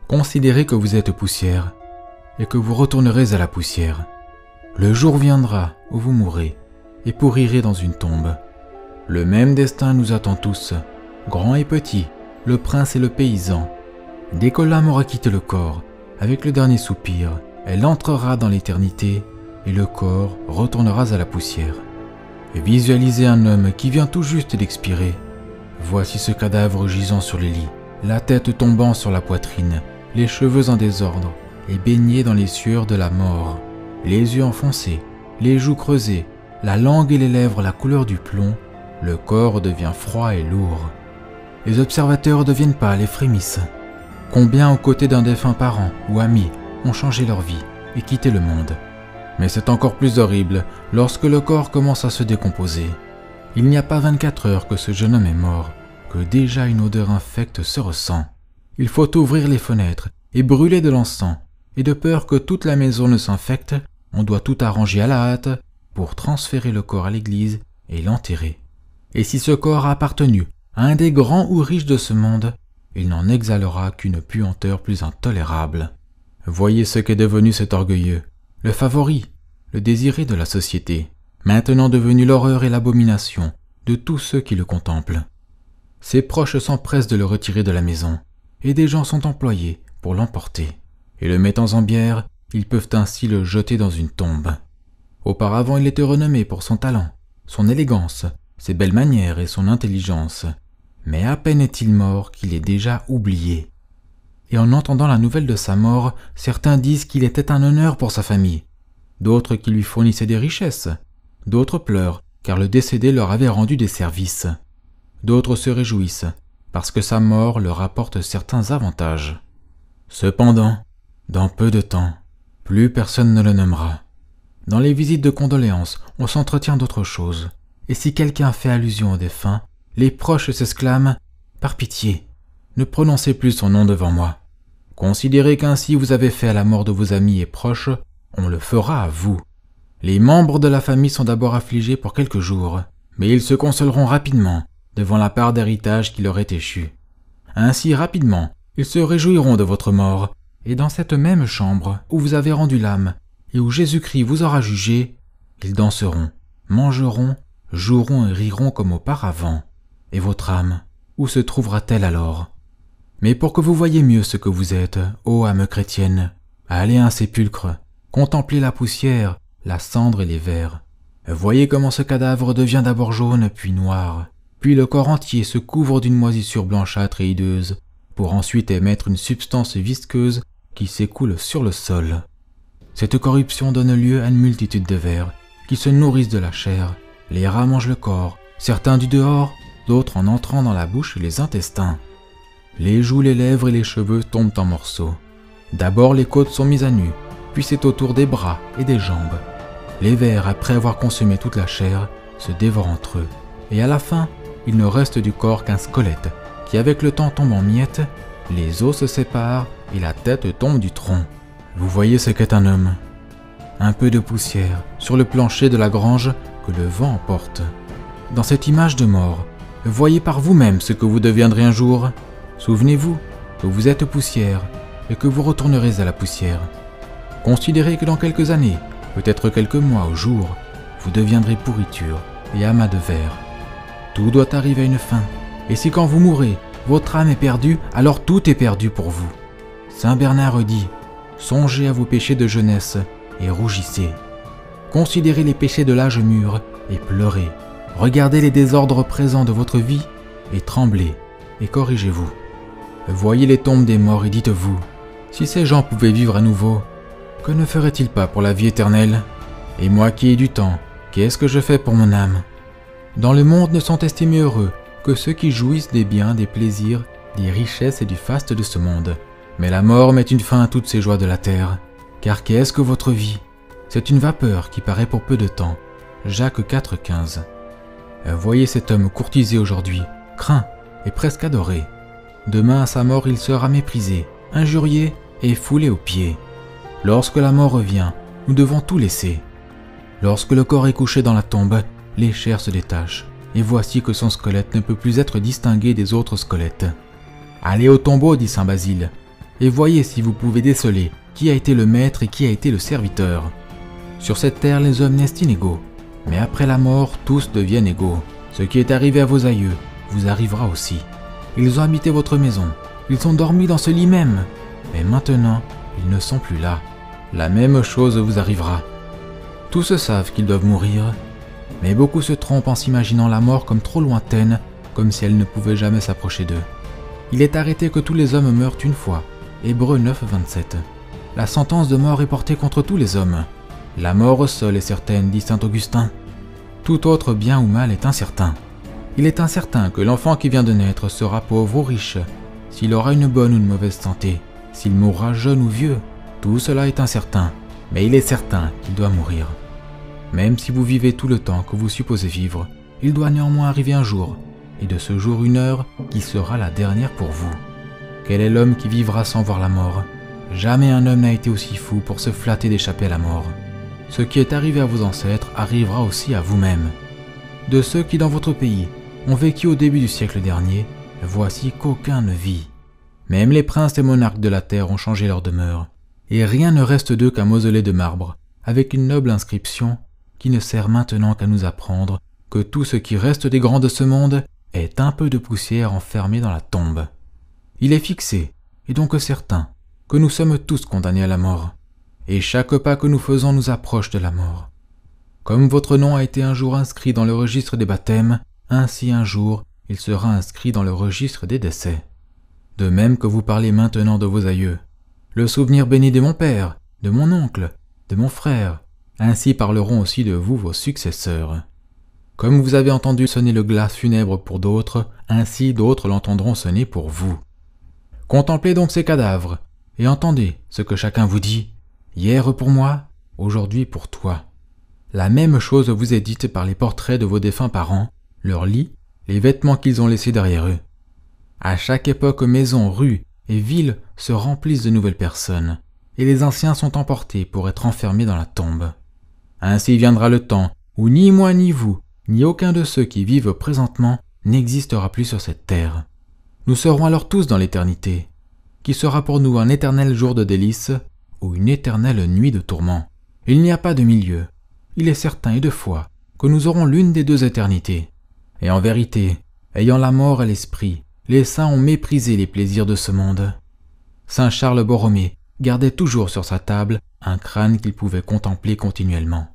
Considérez que vous êtes poussière et que vous retournerez à la poussière. Le jour viendra où vous mourrez et pourrirez dans une tombe. Le même destin nous attend tous, grands et petits, le prince et le paysan. Dès que l'âme aura quitté le corps, avec le dernier soupir, elle entrera dans l'éternité et le corps retournera à la poussière. Visualisez un homme qui vient tout juste d'expirer. Voici ce cadavre gisant sur le lit, la tête tombant sur la poitrine, les cheveux en désordre et baigné dans les sueurs de la mort, les yeux enfoncés, les joues creusées, la langue et les lèvres la couleur du plomb, le corps devient froid et lourd. Les observateurs deviennent pâles et frémissent. Combien aux côtés d'un défunt parent ou ami ont changé leur vie et quitté le monde. Mais c'est encore plus horrible lorsque le corps commence à se décomposer. Il n'y a pas 24 heures que ce jeune homme est mort, que déjà une odeur infecte se ressent. Il faut ouvrir les fenêtres et brûler de l'encens, et de peur que toute la maison ne s'infecte, on doit tout arranger à la hâte pour transférer le corps à l'église et l'enterrer. Et si ce corps a appartenu à un des grands ou riches de ce monde, il n'en exhalera qu'une puanteur plus intolérable. Voyez ce qu'est devenu cet orgueilleux, le favori, le désiré de la société, maintenant devenu l'horreur et l'abomination de tous ceux qui le contemplent. Ses proches s'empressent de le retirer de la maison, et des gens sont employés pour l'emporter. Et le mettant en bière, ils peuvent ainsi le jeter dans une tombe. Auparavant, il était renommé pour son talent, son élégance, ses belles manières et son intelligence. Mais à peine est-il mort qu'il est déjà oublié. Et en entendant la nouvelle de sa mort, certains disent qu'il était un honneur pour sa famille, d'autres qu'il lui fournissait des richesses, d'autres pleurent car le décédé leur avait rendu des services, d'autres se réjouissent parce que sa mort leur apporte certains avantages. Cependant, dans peu de temps, plus personne ne le nommera. Dans les visites de condoléances, on s'entretient d'autre chose, et si quelqu'un fait allusion au défunt, les proches s'exclament « Par pitié, ne prononcez plus son nom devant moi. Considérez qu'ainsi vous avez fait à la mort de vos amis et proches, on le fera à vous. » Les membres de la famille sont d'abord affligés pour quelques jours, mais ils se consoleront rapidement devant la part d'héritage qui leur est échue. Ainsi, rapidement, ils se réjouiront de votre mort, et dans cette même chambre où vous avez rendu l'âme, et où Jésus-Christ vous aura jugé, ils danseront, mangeront, joueront et riront comme auparavant. Et votre âme, où se trouvera-t-elle alors? Mais pour que vous voyiez mieux ce que vous êtes, ô âme chrétienne, allez à un sépulcre, contemplez la poussière, la cendre et les vers. Voyez comment ce cadavre devient d'abord jaune puis noir, puis le corps entier se couvre d'une moisissure blanchâtre et hideuse, pour ensuite émettre une substance visqueuse qui s'écoule sur le sol. Cette corruption donne lieu à une multitude de vers qui se nourrissent de la chair. Les rats mangent le corps, certains du dehors, d'autres en entrant dans la bouche et les intestins. Les joues, les lèvres et les cheveux tombent en morceaux. D'abord les côtes sont mises à nu, puis c'est au tour des bras et des jambes. Les vers, après avoir consommé toute la chair, se dévorent entre eux, et à la fin, il ne reste du corps qu'un squelette, qui avec le temps tombe en miettes, les os se séparent et la tête tombe du tronc. Vous voyez ce qu'est un homme. Un peu de poussière sur le plancher de la grange que le vent emporte. Dans cette image de mort, voyez par vous-même ce que vous deviendrez un jour. Souvenez-vous que vous êtes poussière et que vous retournerez à la poussière. Considérez que dans quelques années, peut-être quelques mois ou jours, vous deviendrez pourriture et amas de verre. Tout doit arriver à une fin, et si quand vous mourrez, votre âme est perdue, alors tout est perdu pour vous. Saint Bernard dit « Songez à vos péchés de jeunesse et rougissez. Considérez les péchés de l'âge mûr et pleurez. Regardez les désordres présents de votre vie et tremblez et corrigez-vous. Voyez les tombes des morts et dites-vous, si ces gens pouvaient vivre à nouveau, que ne feraient-ils pas pour la vie éternelle? Et moi qui ai du temps, qu'est-ce que je fais pour mon âme? Dans le monde ne sont estimés heureux que ceux qui jouissent des biens, des plaisirs, des richesses et du faste de ce monde. Mais la mort met une fin à toutes ces joies de la terre. Car qu'est-ce que votre vie? C'est une vapeur qui paraît pour peu de temps. Jacques 4,15. Voyez cet homme courtisé aujourd'hui, craint et presque adoré. Demain à sa mort il sera méprisé, injurié et foulé aux pieds. Lorsque la mort revient, nous devons tout laisser. Lorsque le corps est couché dans la tombe, les chairs se détachent, et voici que son squelette ne peut plus être distingué des autres squelettes. Allez au tombeau, dit saint Basile, et voyez si vous pouvez déceler qui a été le maître et qui a été le serviteur. Sur cette terre, les hommes naissent inégaux, mais après la mort, tous deviennent égaux. Ce qui est arrivé à vos aïeux vous arrivera aussi. Ils ont habité votre maison, ils ont dormi dans ce lit même, mais maintenant, ils ne sont plus là. La même chose vous arrivera. Tous savent qu'ils doivent mourir, mais beaucoup se trompent en s'imaginant la mort comme trop lointaine, comme si elle ne pouvait jamais s'approcher d'eux. Il est arrêté que tous les hommes meurent une fois. Hébreux 9, 27. La sentence de mort est portée contre tous les hommes. La mort seule est certaine, dit saint Augustin. Tout autre bien ou mal est incertain. Il est incertain que l'enfant qui vient de naître sera pauvre ou riche, s'il aura une bonne ou une mauvaise santé, s'il mourra jeune ou vieux. Tout cela est incertain, mais il est certain qu'il doit mourir. Même si vous vivez tout le temps que vous supposez vivre, il doit néanmoins arriver un jour, et de ce jour une heure qui sera la dernière pour vous. Quel est l'homme qui vivra sans voir la mort? Jamais un homme n'a été aussi fou pour se flatter d'échapper à la mort. Ce qui est arrivé à vos ancêtres arrivera aussi à vous-même. De ceux qui dans votre pays ont vécu au début du siècle dernier, voici qu'aucun ne vit. Même les princes et monarques de la terre ont changé leur demeure, et rien ne reste d'eux qu'un mausolée de marbre, avec une noble inscription qui ne sert maintenant qu'à nous apprendre que tout ce qui reste des grands de ce monde est un peu de poussière enfermée dans la tombe. Il est fixé, et donc certain, que nous sommes tous condamnés à la mort, et chaque pas que nous faisons nous approche de la mort. Comme votre nom a été un jour inscrit dans le registre des baptêmes, ainsi un jour il sera inscrit dans le registre des décès. De même que vous parlez maintenant de vos aïeux, le souvenir béni de mon père, de mon oncle, de mon frère, ainsi parleront aussi de vous vos successeurs. Comme vous avez entendu sonner le glas funèbre pour d'autres, ainsi d'autres l'entendront sonner pour vous. Contemplez donc ces cadavres, et entendez ce que chacun vous dit, hier pour moi, aujourd'hui pour toi. La même chose vous est dite par les portraits de vos défunts parents, leurs lits, les vêtements qu'ils ont laissés derrière eux. À chaque époque, maisons, rues et villes se remplissent de nouvelles personnes, et les anciens sont emportés pour être enfermés dans la tombe. Ainsi viendra le temps où ni moi ni vous, ni aucun de ceux qui vivent présentement n'existera plus sur cette terre. Nous serons alors tous dans l'éternité, qui sera pour nous un éternel jour de délices ou une éternelle nuit de tourments. Il n'y a pas de milieu. Il est certain et de foi que nous aurons l'une des deux éternités. Et en vérité, ayant la mort à l'esprit, les saints ont méprisé les plaisirs de ce monde. Saint Charles Borromée gardait toujours sur sa table un crâne qu'il pouvait contempler continuellement.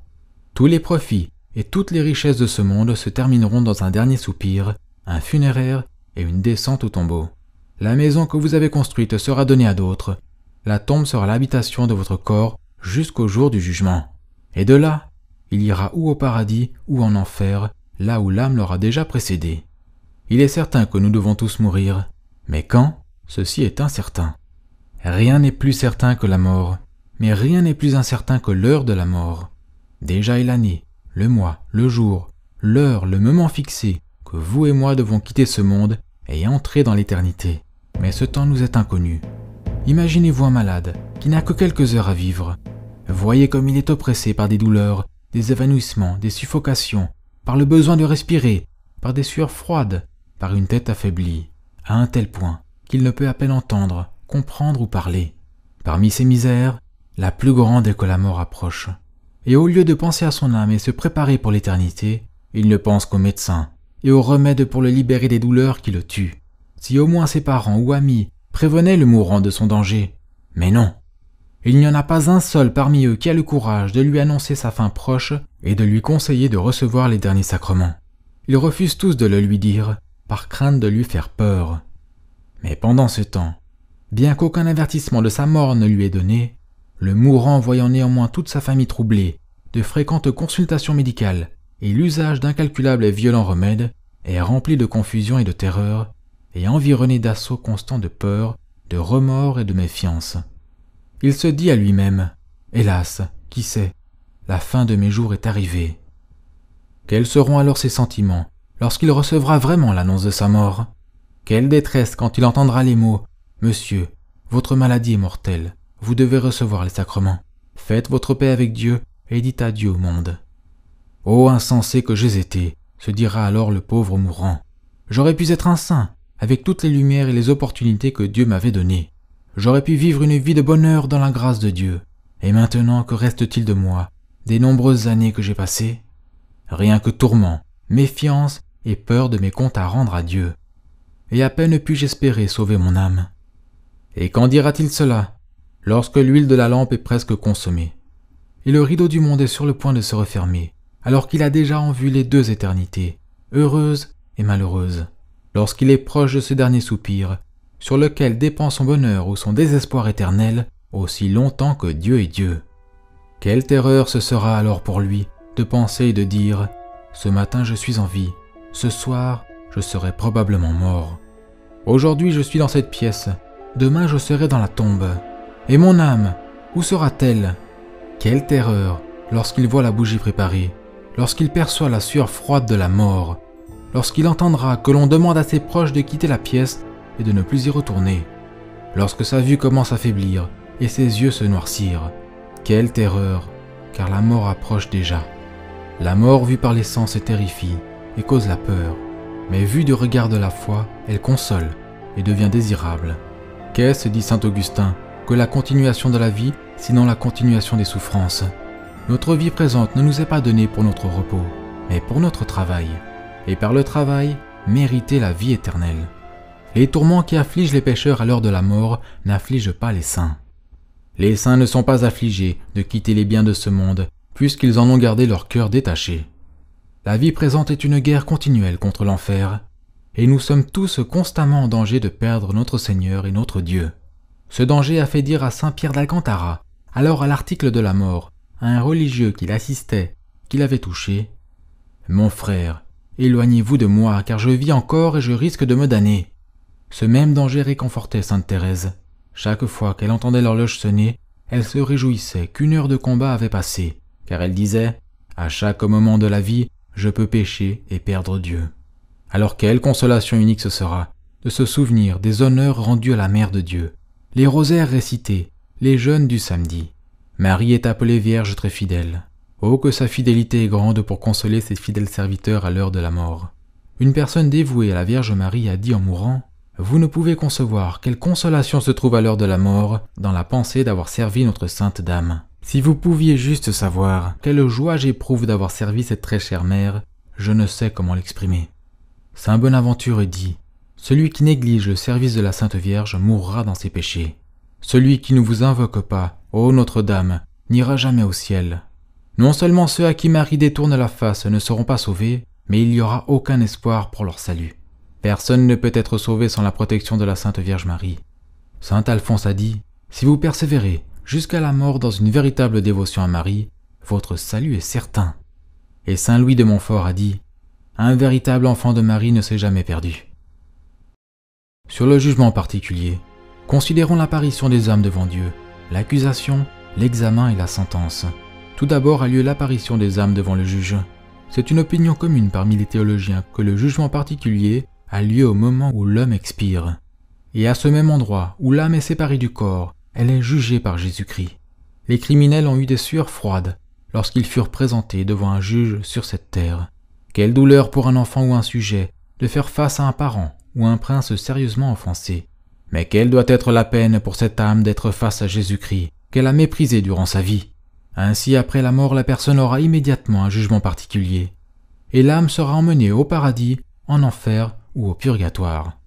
Tous les profits et toutes les richesses de ce monde se termineront dans un dernier soupir, un funéraire et une descente au tombeau. La maison que vous avez construite sera donnée à d'autres. La tombe sera l'habitation de votre corps jusqu'au jour du jugement. Et de là, il ira ou au paradis ou en enfer, là où l'âme l'aura déjà précédé. Il est certain que nous devons tous mourir, mais quand, ceci est incertain. Rien n'est plus certain que la mort, mais rien n'est plus incertain que l'heure de la mort. Déjà est l'année, le mois, le jour, l'heure, le moment fixé, que vous et moi devons quitter ce monde et entrer dans l'éternité. Mais ce temps nous est inconnu. Imaginez-vous un malade qui n'a que quelques heures à vivre. Voyez comme il est oppressé par des douleurs, des évanouissements, des suffocations, par le besoin de respirer, par des sueurs froides, par une tête affaiblie, à un tel point qu'il ne peut à peine entendre, comprendre ou parler. Parmi ces misères, la plus grande est que la mort approche. Et au lieu de penser à son âme et se préparer pour l'éternité, il ne pense qu'au médecin et aux remèdes pour le libérer des douleurs qui le tuent. Si au moins ses parents ou amis prévenaient le mourant de son danger. Mais non, il n'y en a pas un seul parmi eux qui a le courage de lui annoncer sa fin proche et de lui conseiller de recevoir les derniers sacrements. Ils refusent tous de le lui dire, par crainte de lui faire peur. Mais pendant ce temps, bien qu'aucun avertissement de sa mort ne lui ait donné, le mourant voyant néanmoins toute sa famille troublée, de fréquentes consultations médicales et l'usage d'incalculables et violents remèdes, est rempli de confusion et de terreur, et environné d'assauts constants de peur, de remords et de méfiance. Il se dit à lui-même, « Hélas, qui sait, la fin de mes jours est arrivée. » Quels seront alors ses sentiments lorsqu'il recevra vraiment l'annonce de sa mort? Quelle détresse quand il entendra les mots « Monsieur, votre maladie est mortelle, vous devez recevoir les sacrements. Faites votre paix avec Dieu et dites adieu au monde. » Ô insensé que j'ai été, se dira alors le pauvre mourant. J'aurais pu être un saint, avec toutes les lumières et les opportunités que Dieu m'avait données. j'aurais pu vivre une vie de bonheur dans la grâce de Dieu. Et maintenant, que reste-t-il de moi, des nombreuses années que j'ai passées? Rien que tourments, méfiance et peur de mes comptes à rendre à Dieu. Et à peine puis-je espérer sauver mon âme. Et quand dira-t-il cela, lorsque l'huile de la lampe est presque consommée, et le rideau du monde est sur le point de se refermer, alors qu'il a déjà en vue les deux éternités, heureuses et malheureuses, lorsqu'il est proche de ce dernier soupir, sur lequel dépend son bonheur ou son désespoir éternel, aussi longtemps que Dieu est Dieu. Quelle terreur ce sera alors pour lui de penser et de dire « Ce matin je suis en vie, ce soir je serai probablement mort. Aujourd'hui je suis dans cette pièce, demain je serai dans la tombe. Et mon âme, où sera-t-elle » Quelle terreur lorsqu'il voit la bougie préparée, lorsqu'il perçoit la sueur froide de la mort, lorsqu'il entendra que l'on demande à ses proches de quitter la pièce et de ne plus y retourner, lorsque sa vue commence à faiblir et ses yeux se noircir. Quelle terreur, car la mort approche déjà. La mort vue par les sens terrifie et cause la peur, mais vue du regard de la foi, elle console et devient désirable. Qu'est-ce, dit saint Augustin, que la continuation de la vie, sinon la continuation des souffrances? Notre vie présente ne nous est pas donnée pour notre repos, mais pour notre travail, et par le travail, mériter la vie éternelle. Les tourments qui affligent les pécheurs à l'heure de la mort n'affligent pas les saints. Les saints ne sont pas affligés de quitter les biens de ce monde, puisqu'ils en ont gardé leur cœur détaché. La vie présente est une guerre continuelle contre l'enfer, et nous sommes tous constamment en danger de perdre notre Seigneur et notre Dieu. Ce danger a fait dire à saint Pierre d'Alcantara, alors à l'article de la mort, à un religieux qui l'assistait, qui l'avait touché, « Mon frère, éloignez-vous de moi, car je vis encore et je risque de me damner. » Ce même danger réconfortait sainte Thérèse. Chaque fois qu'elle entendait l'horloge sonner, elle se réjouissait qu'une heure de combat avait passé, car elle disait « À chaque moment de la vie, je peux pécher et perdre Dieu. » Alors quelle consolation unique ce sera de se souvenir des honneurs rendus à la Mère de Dieu, les rosaires récités, les jeûnes du samedi. Marie est appelée Vierge très fidèle. Oh, que sa fidélité est grande pour consoler ses fidèles serviteurs à l'heure de la mort. Une personne dévouée à la Vierge Marie a dit en mourant « Vous ne pouvez concevoir quelle consolation se trouve à l'heure de la mort dans la pensée d'avoir servi notre sainte dame. Si vous pouviez juste savoir quelle joie j'éprouve d'avoir servi cette très chère mère, je ne sais comment l'exprimer. » Saint Bonaventure dit « Celui qui néglige le service de la Sainte Vierge mourra dans ses péchés. Celui qui ne vous invoque pas, ô Notre-Dame, n'ira jamais au ciel. Non seulement ceux à qui Marie détourne la face ne seront pas sauvés, mais il n'y aura aucun espoir pour leur salut. Personne ne peut être sauvé sans la protection de la Sainte Vierge Marie. Saint Alphonse a dit « Si vous persévérez jusqu'à la mort dans une véritable dévotion à Marie, votre salut est certain. » Et Saint Louis de Montfort a dit « Un véritable enfant de Marie ne s'est jamais perdu. » Sur le jugement particulier, considérons l'apparition des âmes devant Dieu, l'accusation, l'examen et la sentence. Tout d'abord a lieu l'apparition des âmes devant le juge. C'est une opinion commune parmi les théologiens que le jugement particulier a lieu au moment où l'homme expire. Et à ce même endroit où l'âme est séparée du corps, elle est jugée par Jésus-Christ. Les criminels ont eu des sueurs froides lorsqu'ils furent présentés devant un juge sur cette terre. Quelle douleur pour un enfant ou un sujet de faire face à un parent ou un prince sérieusement offensé. Mais quelle doit être la peine pour cette âme d'être face à Jésus-Christ, qu'elle a méprisé durant sa vie. Ainsi, après la mort, la personne aura immédiatement un jugement particulier, et l'âme sera emmenée au paradis, en enfer ou au purgatoire.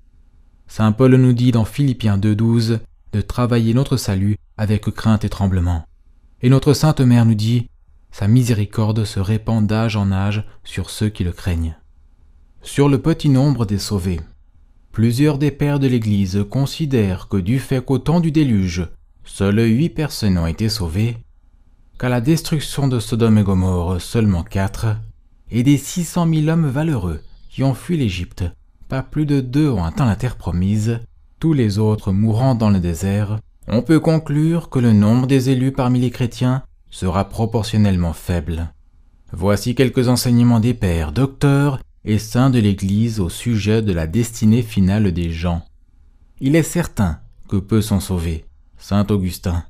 Saint Paul nous dit dans Philippiens 2,12 de travailler notre salut avec crainte et tremblement. Et notre Sainte Mère nous dit « Sa miséricorde se répand d'âge en âge sur ceux qui le craignent. » Sur le petit nombre des sauvés. Plusieurs des pères de l'Église considèrent que du fait qu'au temps du déluge, seules 8 personnes ont été sauvées, qu'à la destruction de Sodome et Gomorrhe seulement 4, et des 600 000 hommes valeureux qui ont fui l'Égypte, pas plus de 2 ont atteint la terre promise, tous les autres mourant dans le désert, on peut conclure que le nombre des élus parmi les chrétiens sera proportionnellement faible. Voici quelques enseignements des pères, docteurs et saints de l'Église au sujet de la destinée finale des gens. Il est certain que peu sont sauvés. Saint Augustin.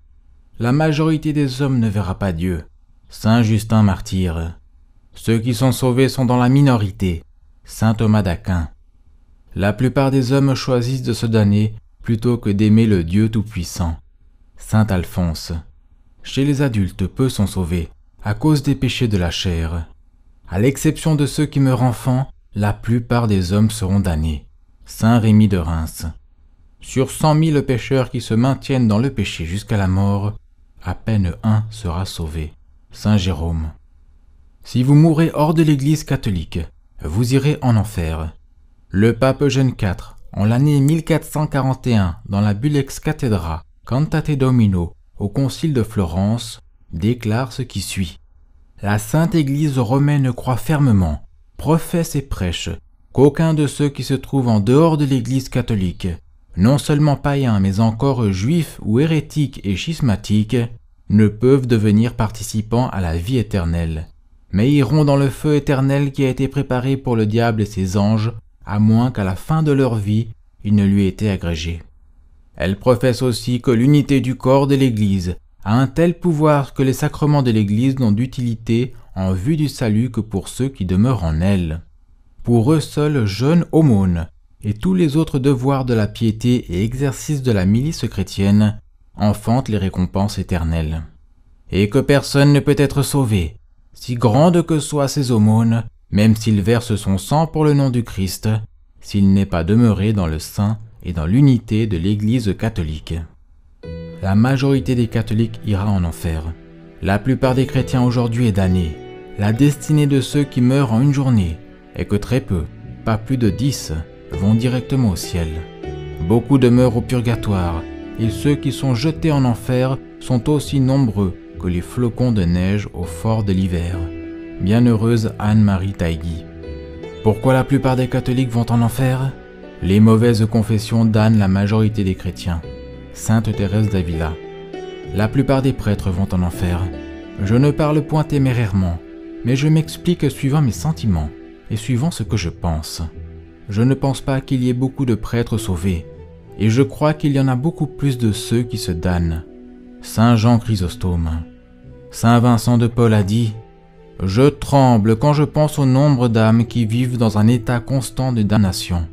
La majorité des hommes ne verra pas Dieu. Saint Justin martyr. Ceux qui sont sauvés sont dans la minorité. Saint Thomas d'Aquin. La plupart des hommes choisissent de se damner plutôt que d'aimer le Dieu Tout-Puissant. Saint Alphonse. Chez les adultes, peu sont sauvés, à cause des péchés de la chair. À l'exception de ceux qui meurent enfants, la plupart des hommes seront damnés. Saint Rémy de Reims. Sur 100 000 pécheurs qui se maintiennent dans le péché jusqu'à la mort, à peine un sera sauvé. Saint Jérôme. Si vous mourrez hors de l'Église catholique, vous irez en enfer. Le pape Eugène IV, en l'année 1441, dans la bulle ex cathedra Cantate Domino, au concile de Florence, déclare ce qui suit. La Sainte Église romaine croit fermement, professe et prêche qu'aucun de ceux qui se trouvent en dehors de l'Église catholique, non seulement païens mais encore juifs ou hérétiques et schismatiques, ne peuvent devenir participants à la vie éternelle, mais iront dans le feu éternel qui a été préparé pour le diable et ses anges, à moins qu'à la fin de leur vie, il ne lui ait été agrégé. Elle professe aussi que l'unité du corps de l'Église a un tel pouvoir que les sacrements de l'Église n'ont d'utilité en vue du salut que pour ceux qui demeurent en elle. Pour eux seuls, jeûne, aumône et tous les autres devoirs de la piété et exercices de la milice chrétienne enfantent les récompenses éternelles. Et que personne ne peut être sauvé, si grandes que soient ses aumônes, même s'il verse son sang pour le nom du Christ, s'il n'est pas demeuré dans le sein et dans l'unité de l'Église catholique. La majorité des catholiques ira en enfer. La plupart des chrétiens aujourd'hui est damnée. La destinée de ceux qui meurent en une journée est que très peu, pas plus de 10, vont directement au ciel. Beaucoup demeurent au purgatoire, et ceux qui sont jetés en enfer sont aussi nombreux que les flocons de neige au fort de l'hiver. Bienheureuse Anne-Marie Taïgui. Pourquoi la plupart des catholiques vont en enfer? Les mauvaises confessions damnent la majorité des chrétiens. Sainte Thérèse d'Avila. La plupart des prêtres vont en enfer. Je ne parle point témérairement, mais je m'explique suivant mes sentiments et suivant ce que je pense. Je ne pense pas qu'il y ait beaucoup de prêtres sauvés, et je crois qu'il y en a beaucoup plus de ceux qui se damnent. Saint Jean Chrysostome. Saint Vincent de Paul a dit « Je tremble quand je pense au nombre d'âmes qui vivent dans un état constant de damnation. »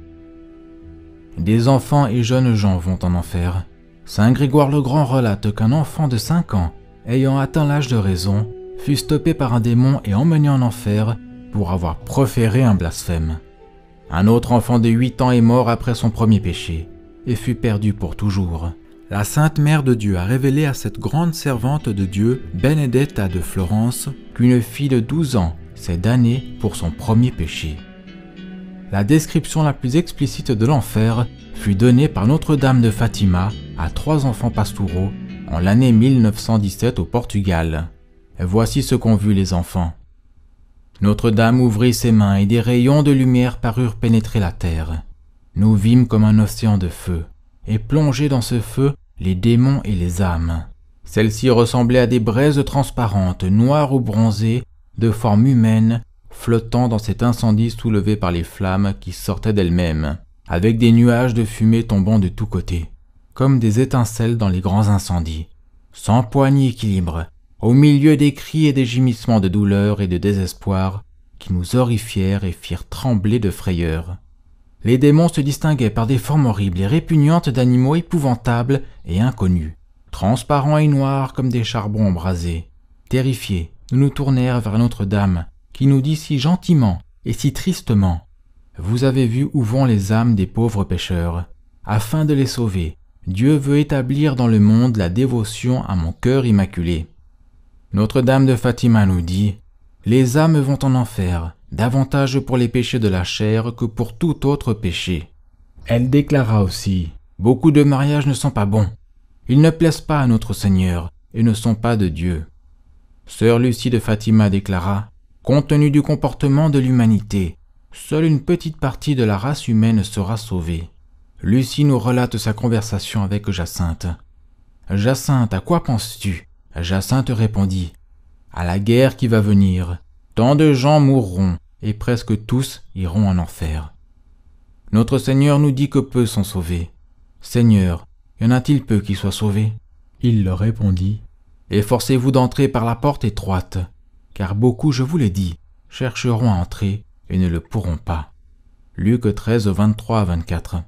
Des enfants et jeunes gens vont en enfer. Saint Grégoire le Grand relate qu'un enfant de 5 ans, ayant atteint l'âge de raison, fut stoppé par un démon et emmené en enfer pour avoir proféré un blasphème. Un autre enfant de 8 ans est mort après son premier péché et fut perdu pour toujours. La Sainte Mère de Dieu a révélé à cette grande servante de Dieu, Benedetta de Florence, qu'une fille de 12 ans s'est damnée pour son premier péché. La description la plus explicite de l'enfer fut donnée par Notre-Dame de Fatima à 3 enfants pastoraux en l'année 1917 au Portugal. Voici ce qu'ont vu les enfants. Notre-Dame ouvrit ses mains et des rayons de lumière parurent pénétrer la terre. Nous vîmes comme un océan de feu, et plongés dans ce feu, les démons et les âmes. Celles-ci ressemblaient à des braises transparentes, noires ou bronzées, de forme humaine, flottant dans cet incendie soulevé par les flammes qui sortaient d'elles-mêmes, avec des nuages de fumée tombant de tous côtés, comme des étincelles dans les grands incendies, sans poids ni équilibre, au milieu des cris et des gémissements de douleur et de désespoir qui nous horrifièrent et firent trembler de frayeur. Les démons se distinguaient par des formes horribles et répugnantes d'animaux épouvantables et inconnus, transparents et noirs comme des charbons embrasés. Terrifiés, nous nous tournèrent vers Notre-Dame, qui nous dit si gentiment et si tristement « Vous avez vu où vont les âmes des pauvres pécheurs. Afin de les sauver, Dieu veut établir dans le monde la dévotion à mon cœur immaculé. » Notre-Dame de Fatima nous dit « Les âmes vont en enfer, davantage pour les péchés de la chair que pour tout autre péché. » Elle déclara aussi « Beaucoup de mariages ne sont pas bons. Ils ne plaisent pas à notre Seigneur et ne sont pas de Dieu. » Sœur Lucie de Fatima déclara « Compte tenu du comportement de l'humanité, seule une petite partie de la race humaine sera sauvée. » Lucie nous relate sa conversation avec Jacinthe. « Jacinthe, à quoi penses-tu » Jacinthe répondit « À la guerre qui va venir. Tant de gens mourront, et presque tous iront en enfer. » Notre Seigneur nous dit que peu sont sauvés. « Seigneur, y en a-t-il peu qui soient sauvés ?» Il leur répondit « Efforcez-vous d'entrer par la porte étroite, car beaucoup, je vous l'ai dit, chercheront à entrer et ne le pourront pas. » Luc 13, 23 à 24.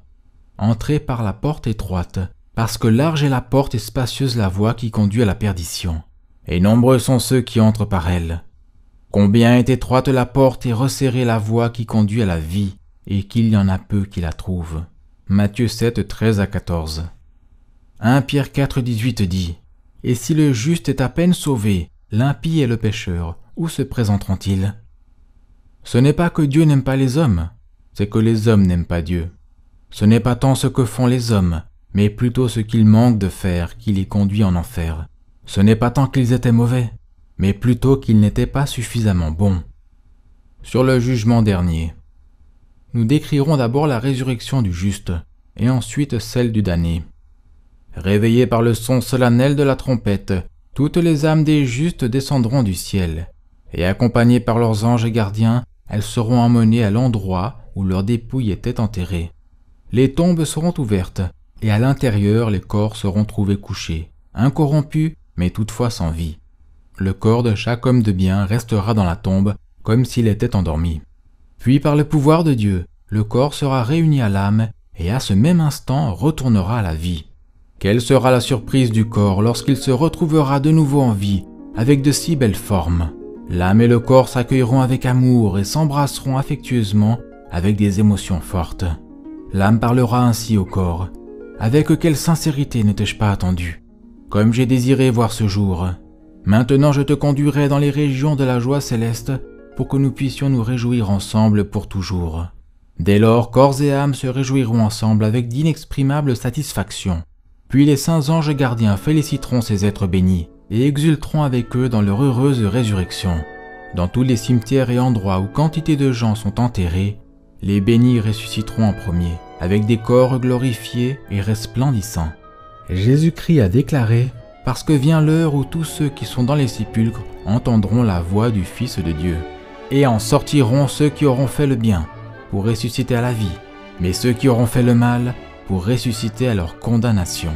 entrez par la porte étroite, parce que large est la porte et spacieuse la voie qui conduit à la perdition, et nombreux sont ceux qui entrent par elle. Combien est étroite la porte et resserrée la voie qui conduit à la vie, et qu'il y en a peu qui la trouvent. Matthieu 7, 13 à 14. 1 Pierre 4, 18 dit « Et si le juste est à peine sauvé, l'impie et le pécheur, où se présenteront-ils » Ce n'est pas que Dieu n'aime pas les hommes, c'est que les hommes n'aiment pas Dieu. Ce n'est pas tant ce que font les hommes, mais plutôt ce qu'ils manquent de faire qui les conduit en enfer. Ce n'est pas tant qu'ils étaient mauvais, mais plutôt qu'ils n'étaient pas suffisamment bons. Sur le jugement dernier, nous décrirons d'abord la résurrection du juste, et ensuite celle du damné. Réveillées par le son solennel de la trompette, toutes les âmes des justes descendront du ciel, et accompagnées par leurs anges gardiens, elles seront emmenées à l'endroit où leurs dépouilles étaient enterrées. Les tombes seront ouvertes, et à l'intérieur les corps seront trouvés couchés, incorrompus, mais toutefois sans vie. Le corps de chaque homme de bien restera dans la tombe, comme s'il était endormi. Puis par le pouvoir de Dieu, le corps sera réuni à l'âme, et à ce même instant retournera à la vie. Quelle sera la surprise du corps lorsqu'il se retrouvera de nouveau en vie, avec de si belles formes. L'âme et le corps s'accueilleront avec amour et s'embrasseront affectueusement avec des émotions fortes. L'âme parlera ainsi au corps. Avec quelle sincérité ne t'ai-je pas attendu? Comme j'ai désiré voir ce jour. Maintenant je te conduirai dans les régions de la joie céleste pour que nous puissions nous réjouir ensemble pour toujours. Dès lors, corps et âme se réjouiront ensemble avec d'inexprimables satisfactions. Puis les saints anges gardiens féliciteront ces êtres bénis et exulteront avec eux dans leur heureuse résurrection. Dans tous les cimetières et endroits où quantité de gens sont enterrés, les bénis ressusciteront en premier, avec des corps glorifiés et resplendissants. Jésus-Christ a déclaré « Parce que vient l'heure où tous ceux qui sont dans les sépulcres entendront la voix du Fils de Dieu. Et en sortiront ceux qui auront fait le bien, pour ressusciter à la vie, mais ceux qui auront fait le mal, pour ressusciter à leur condamnation.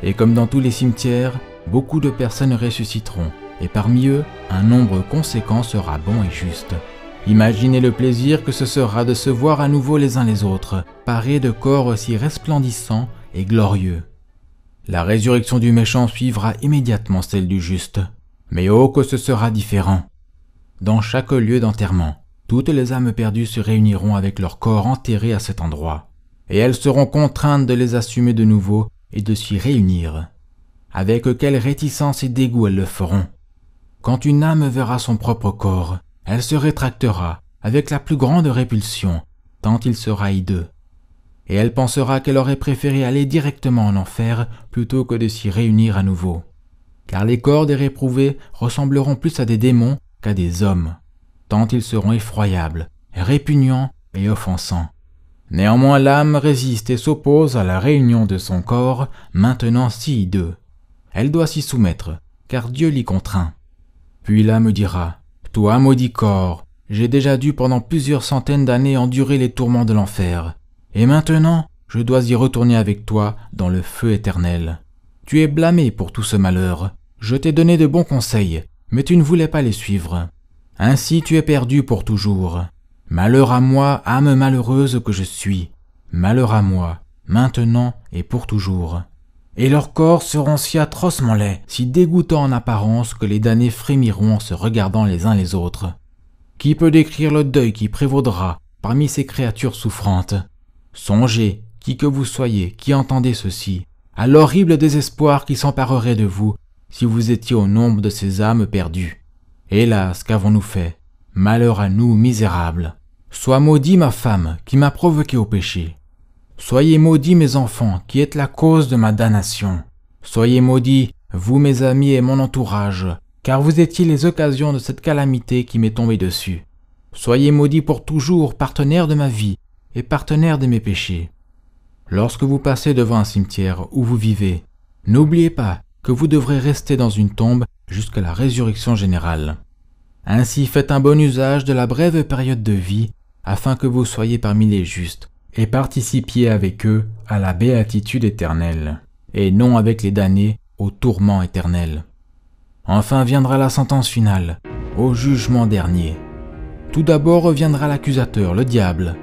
Et comme dans tous les cimetières, beaucoup de personnes ressusciteront, et parmi eux, un nombre conséquent sera bon et juste. Imaginez le plaisir que ce sera de se voir à nouveau les uns les autres, parés de corps aussi resplendissants et glorieux. La résurrection du méchant suivra immédiatement celle du juste, mais oh que ce sera différent. Dans chaque lieu d'enterrement, toutes les âmes perdues se réuniront avec leur corps enterré à cet endroit, et elles seront contraintes de les assumer de nouveau et de s'y réunir. Avec quelle réticence et dégoût elles le feront. Quand une âme verra son propre corps, elle se rétractera avec la plus grande répulsion, tant il sera hideux. Et elle pensera qu'elle aurait préféré aller directement en enfer plutôt que de s'y réunir à nouveau. Car les corps des réprouvés ressembleront plus à des démons qu'à des hommes, tant ils seront effroyables, répugnants et offensants. Néanmoins l'âme résiste et s'oppose à la réunion de son corps, maintenant si hideux. Elle doit s'y soumettre, car Dieu l'y contraint. Puis l'âme dira, « Toi, maudit corps, j'ai déjà dû pendant plusieurs centaines d'années endurer les tourments de l'enfer, et maintenant je dois y retourner avec toi dans le feu éternel. Tu es blâmé pour tout ce malheur, je t'ai donné de bons conseils, mais tu ne voulais pas les suivre. Ainsi tu es perdu pour toujours. Malheur à moi, âme malheureuse que je suis. Malheur à moi, maintenant et pour toujours. » Et leurs corps seront si atrocement laids, si dégoûtants en apparence que les damnés frémiront en se regardant les uns les autres. Qui peut décrire le deuil qui prévaudra parmi ces créatures souffrantes? Songez, qui que vous soyez, qui entendez ceci, à l'horrible désespoir qui s'emparerait de vous si vous étiez au nombre de ces âmes perdues. Hélas, qu'avons-nous fait? Malheur à nous, misérables. Sois maudit ma femme qui m'a provoqué au péché. Soyez maudits mes enfants, qui êtes la cause de ma damnation. Soyez maudits, vous mes amis et mon entourage, car vous étiez les occasions de cette calamité qui m'est tombée dessus. Soyez maudits pour toujours, partenaires de ma vie et partenaires de mes péchés. Lorsque vous passez devant un cimetière où vous vivez, n'oubliez pas que vous devrez rester dans une tombe jusqu'à la résurrection générale. Ainsi faites un bon usage de la brève période de vie, afin que vous soyez parmi les justes, et participiez avec eux à la béatitude éternelle, et non avec les damnés au tourment éternel. Enfin viendra la sentence finale, au jugement dernier. Tout d'abord reviendra l'accusateur, le diable.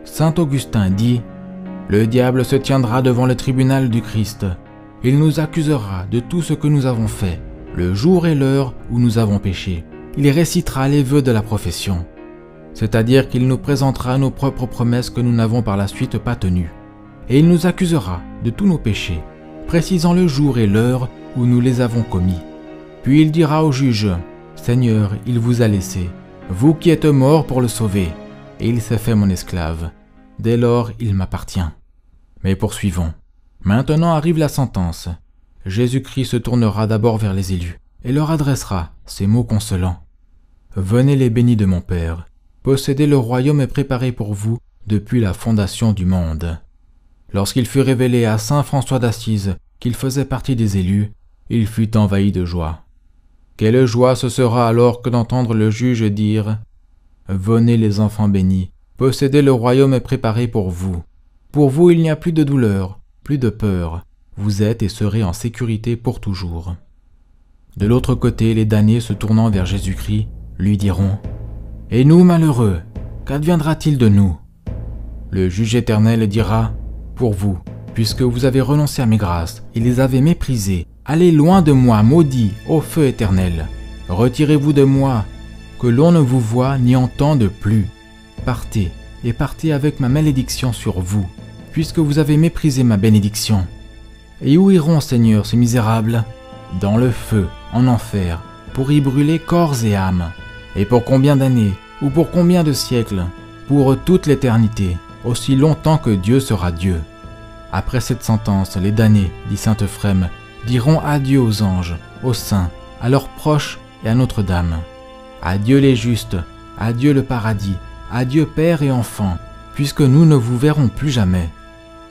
Saint Augustin dit « le diable se tiendra devant le tribunal du Christ. Il nous accusera de tout ce que nous avons fait, le jour et l'heure où nous avons péché. Il récitera les vœux de la profession, c'est-à-dire qu'il nous présentera nos propres promesses que nous n'avons par la suite pas tenues. Et il nous accusera de tous nos péchés, précisant le jour et l'heure où nous les avons commis. Puis il dira au juge, « Seigneur, il vous a laissé, vous qui êtes mort pour le sauver, et il s'est fait mon esclave. Dès lors, il m'appartient. » Mais poursuivons. Maintenant arrive la sentence. Jésus-Christ se tournera d'abord vers les élus et leur adressera ces mots consolants. « Venez les bénis de mon Père, possédez le royaume préparé pour vous depuis la fondation du monde. » Lorsqu'il fut révélé à saint François d'Assise qu'il faisait partie des élus, il fut envahi de joie. Quelle joie ce sera alors que d'entendre le juge dire « Venez les enfants bénis, possédez le royaume préparé pour vous. Pour vous il n'y a plus de douleur, plus de peur, vous êtes et serez en sécurité pour toujours. » De l'autre côté, les damnés se tournant vers Jésus-Christ lui diront « Et nous malheureux, qu'adviendra-t-il de nous ?» Le juge éternel dira « Pour vous, puisque vous avez renoncé à mes grâces et les avez méprisées, allez loin de moi, maudits, au feu éternel. Retirez-vous de moi, que l'on ne vous voie ni entende plus. Partez, et partez avec ma malédiction sur vous, puisque vous avez méprisé ma bénédiction. Et où iront, Seigneur, ces misérables? Dans le feu, en enfer, pour y brûler corps et âme. Et pour combien d'années, ou pour combien de siècles? Pour toute l'éternité, aussi longtemps que Dieu sera Dieu. Après cette sentence, les damnés, dit saint Ephrem, diront adieu aux anges, aux saints, à leurs proches et à Notre-Dame. Adieu les justes, adieu le paradis, adieu Père et enfant, puisque nous ne vous verrons plus jamais.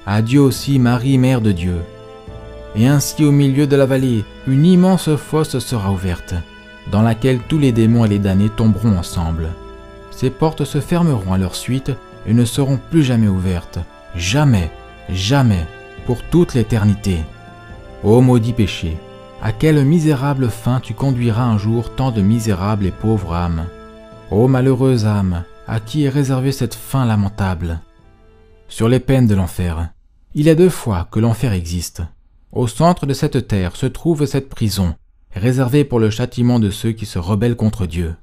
Adieu aussi Marie, Mère de Dieu. Et ainsi au milieu de la vallée, une immense fosse sera ouverte, dans laquelle tous les démons et les damnés tomberont ensemble. Ces portes se fermeront à leur suite et ne seront plus jamais ouvertes. Jamais, jamais, pour toute l'éternité. Ô maudit péché, à quelle misérable fin tu conduiras un jour tant de misérables et pauvres âmes. Ô malheureuse âme, à qui est réservée cette fin lamentable. Sur les peines de l'enfer, il y a 2 fois que l'enfer existe. Au centre de cette terre se trouve cette prison, réservée pour le châtiment de ceux qui se rebellent contre Dieu.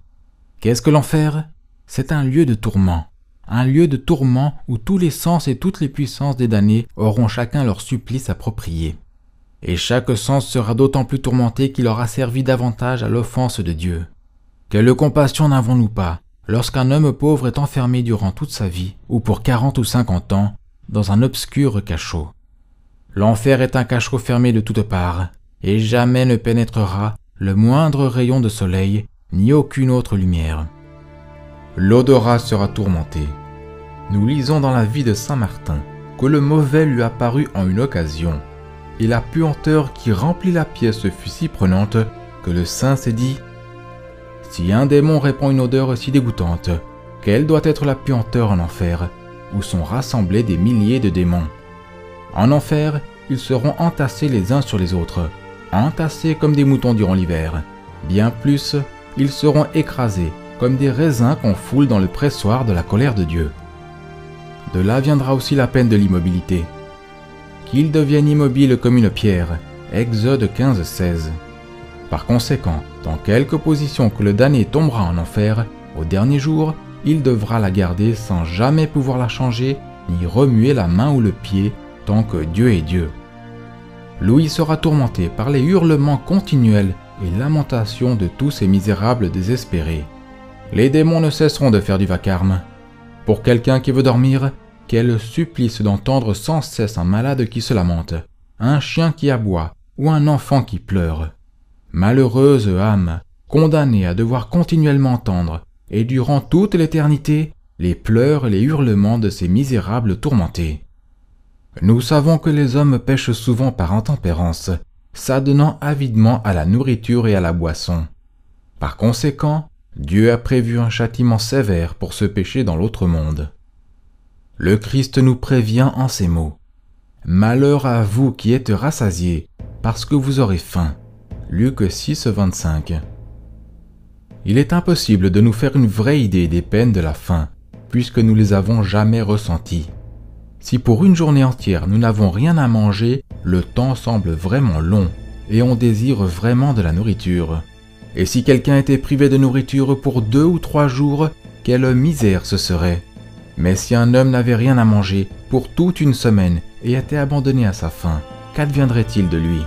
Qu'est-ce que l'enfer? C'est un lieu de tourment. Un lieu de tourment où tous les sens et toutes les puissances des damnés auront chacun leur supplice approprié. Et chaque sens sera d'autant plus tourmenté qu'il aura servi davantage à l'offense de Dieu. Quelle compassion n'avons-nous pas lorsqu'un homme pauvre est enfermé durant toute sa vie, ou pour 40 ou 50 ans, dans un obscur cachot. L'enfer est un cachot fermé de toutes parts, et jamais ne pénétrera le moindre rayon de soleil, ni aucune autre lumière. L'odorat sera tourmenté. Nous lisons dans la vie de saint Martin que le mauvais lui apparut en une occasion, et la puanteur qui remplit la pièce fut si prenante que le saint s'est dit « Si un démon répand une odeur si dégoûtante, quelle doit être la puanteur en enfer, où sont rassemblés des milliers de démons. En enfer, ils seront entassés les uns sur les autres, entassés comme des moutons durant l'hiver. Bien plus, ils seront écrasés comme des raisins qu'on foule dans le pressoir de la colère de Dieu. De là viendra aussi la peine de l'immobilité. Qu'ils deviennent immobiles comme une pierre. Exode 15:16. Par conséquent, dans quelque position que le damné tombera en enfer, au dernier jour, il devra la garder sans jamais pouvoir la changer, ni remuer la main ou le pied, tant que Dieu est Dieu. Louis sera tourmenté par les hurlements continuels et lamentations de tous ces misérables désespérés. Les démons ne cesseront de faire du vacarme. Pour quelqu'un qui veut dormir, quel supplice d'entendre sans cesse un malade qui se lamente, un chien qui aboie ou un enfant qui pleure. Malheureuse âme, condamnée à devoir continuellement entendre, et durant toute l'éternité, les pleurs et les hurlements de ces misérables tourmentés. Nous savons que les hommes pêchent souvent par intempérance, s'adonnant avidement à la nourriture et à la boisson. Par conséquent, Dieu a prévu un châtiment sévère pour ce péché dans l'autre monde. Le Christ nous prévient en ces mots. « Malheur à vous qui êtes rassasiés, parce que vous aurez faim. » Luc 6:25. Il est impossible de nous faire une vraie idée des peines de la faim, puisque nous les avons jamais ressenties. Si pour une journée entière nous n'avons rien à manger, le temps semble vraiment long et on désire vraiment de la nourriture. Et si quelqu'un était privé de nourriture pour 2 ou 3 jours, quelle misère ce serait. Mais si un homme n'avait rien à manger pour toute une semaine et était abandonné à sa faim, qu'adviendrait-il de lui?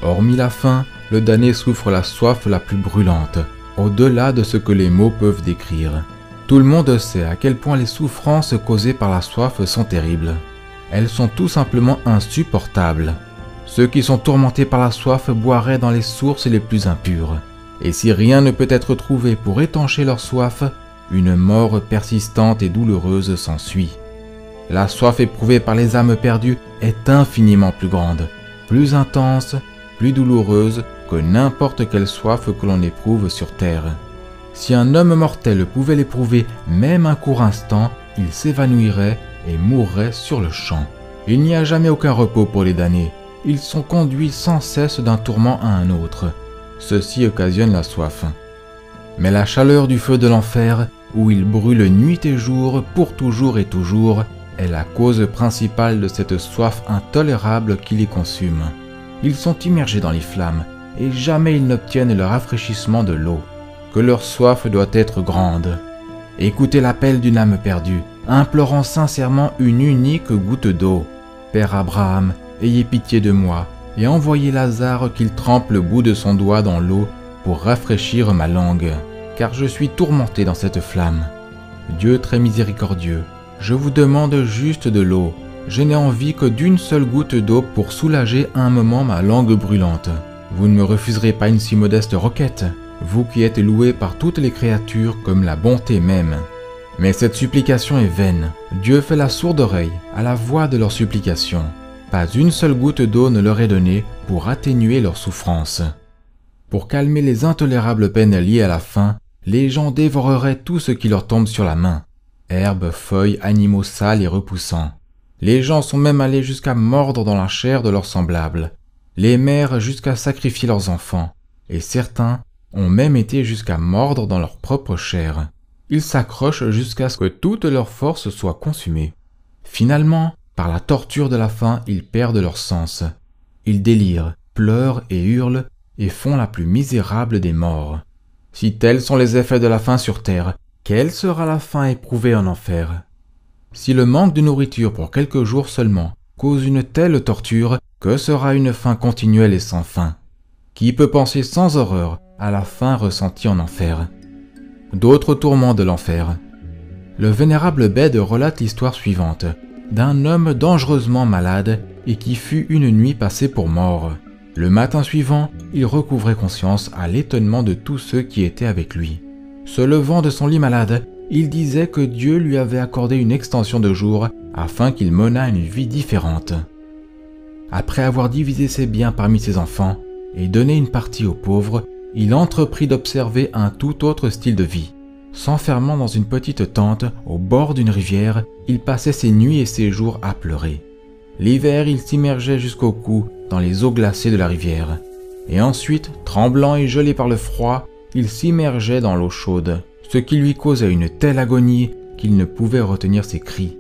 Hormis la faim, le damné souffre la soif la plus brûlante, au-delà de ce que les mots peuvent décrire. Tout le monde sait à quel point les souffrances causées par la soif sont terribles. Elles sont tout simplement insupportables. Ceux qui sont tourmentés par la soif boiraient dans les sources les plus impures. Et si rien ne peut être trouvé pour étancher leur soif, une mort persistante et douloureuse s'ensuit. La soif éprouvée par les âmes perdues est infiniment plus grande, plus intense, plus douloureuse que n'importe quelle soif que l'on éprouve sur terre. Si un homme mortel pouvait l'éprouver même un court instant, il s'évanouirait et mourrait sur le champ. Il n'y a jamais aucun repos pour les damnés. Ils sont conduits sans cesse d'un tourment à un autre. Ceci occasionne la soif. Mais la chaleur du feu de l'enfer, où il brûle nuit et jour, pour toujours et toujours, est la cause principale de cette soif intolérable qui les consume. Ils sont immergés dans les flammes, et jamais ils n'obtiennent le rafraîchissement de l'eau. Que leur soif doit être grande. Écoutez l'appel d'une âme perdue, implorant sincèrement une unique goutte d'eau. Père Abraham, ayez pitié de moi, et envoyez Lazare qu'il trempe le bout de son doigt dans l'eau pour rafraîchir ma langue, car je suis tourmenté dans cette flamme. Dieu très miséricordieux, je vous demande juste de l'eau. Je n'ai envie que d'une seule goutte d'eau pour soulager un moment ma langue brûlante. Vous ne me refuserez pas une si modeste requête, vous qui êtes loué par toutes les créatures comme la bonté même. Mais cette supplication est vaine. Dieu fait la sourde oreille à la voix de leur supplication. Pas une seule goutte d'eau ne leur est donnée pour atténuer leur souffrance. Pour calmer les intolérables peines liées à la faim, les gens dévoreraient tout ce qui leur tombe sur la main. Herbes, feuilles, animaux sales et repoussants. Les gens sont même allés jusqu'à mordre dans la chair de leurs semblables. Les mères jusqu'à sacrifier leurs enfants. Et certains ont même été jusqu'à mordre dans leur propre chair. Ils s'accrochent jusqu'à ce que toute leur force soit consumée. Finalement, par la torture de la faim, ils perdent leur sens. Ils délirent, pleurent et hurlent et font la plus misérable des morts. Si tels sont les effets de la faim sur terre, quelle sera la faim éprouvée en enfer? Si le manque de nourriture pour quelques jours seulement cause une telle torture, que sera une faim continuelle et sans fin? Qui peut penser sans horreur à la faim ressentie en enfer? D'autres tourments de l'enfer. Le vénérable Bède relate l'histoire suivante, d'un homme dangereusement malade et qui fut une nuit passé pour mort. Le matin suivant, il recouvrait conscience à l'étonnement de tous ceux qui étaient avec lui. Se levant de son lit malade, il disait que Dieu lui avait accordé une extension de jours afin qu'il menât une vie différente. Après avoir divisé ses biens parmi ses enfants et donné une partie aux pauvres, il entreprit d'observer un tout autre style de vie. S'enfermant dans une petite tente au bord d'une rivière, il passait ses nuits et ses jours à pleurer. L'hiver, il s'immergeait jusqu'au cou dans les eaux glacées de la rivière. Et ensuite, tremblant et gelé par le froid, il s'immergeait dans l'eau chaude, ce qui lui causait une telle agonie qu'il ne pouvait retenir ses cris.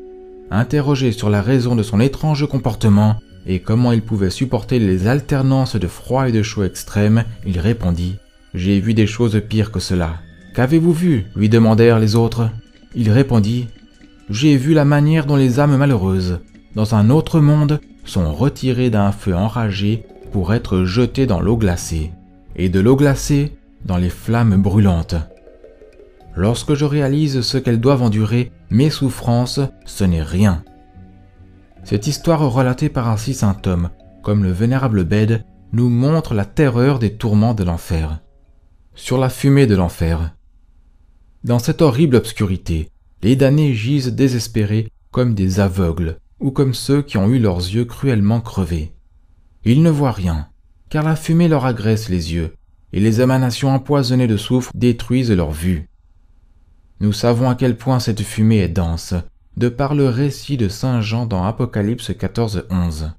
Interrogé sur la raison de son étrange comportement et comment il pouvait supporter les alternances de froid et de chaud extrêmes, il répondit « J'ai vu des choses pires que cela. »« Qu'avez-vous vu ?» lui demandèrent les autres. Il répondit « J'ai vu la manière dont les âmes malheureuses, dans un autre monde, sont retirées d'un feu enragé pour être jetées dans l'eau glacée, et de l'eau glacée dans les flammes brûlantes. Lorsque je réalise ce qu'elles doivent endurer, mes souffrances, ce n'est rien. » Cette histoire relatée par un si saint homme, comme le vénérable Bède, nous montre la terreur des tourments de l'enfer. Sur la fumée de l'enfer. Dans cette horrible obscurité, les damnés gisent désespérés comme des aveugles ou comme ceux qui ont eu leurs yeux cruellement crevés. Ils ne voient rien, car la fumée leur agresse les yeux et les émanations empoisonnées de soufre détruisent leur vue. Nous savons à quel point cette fumée est dense, de par le récit de saint Jean dans Apocalypse 14:11.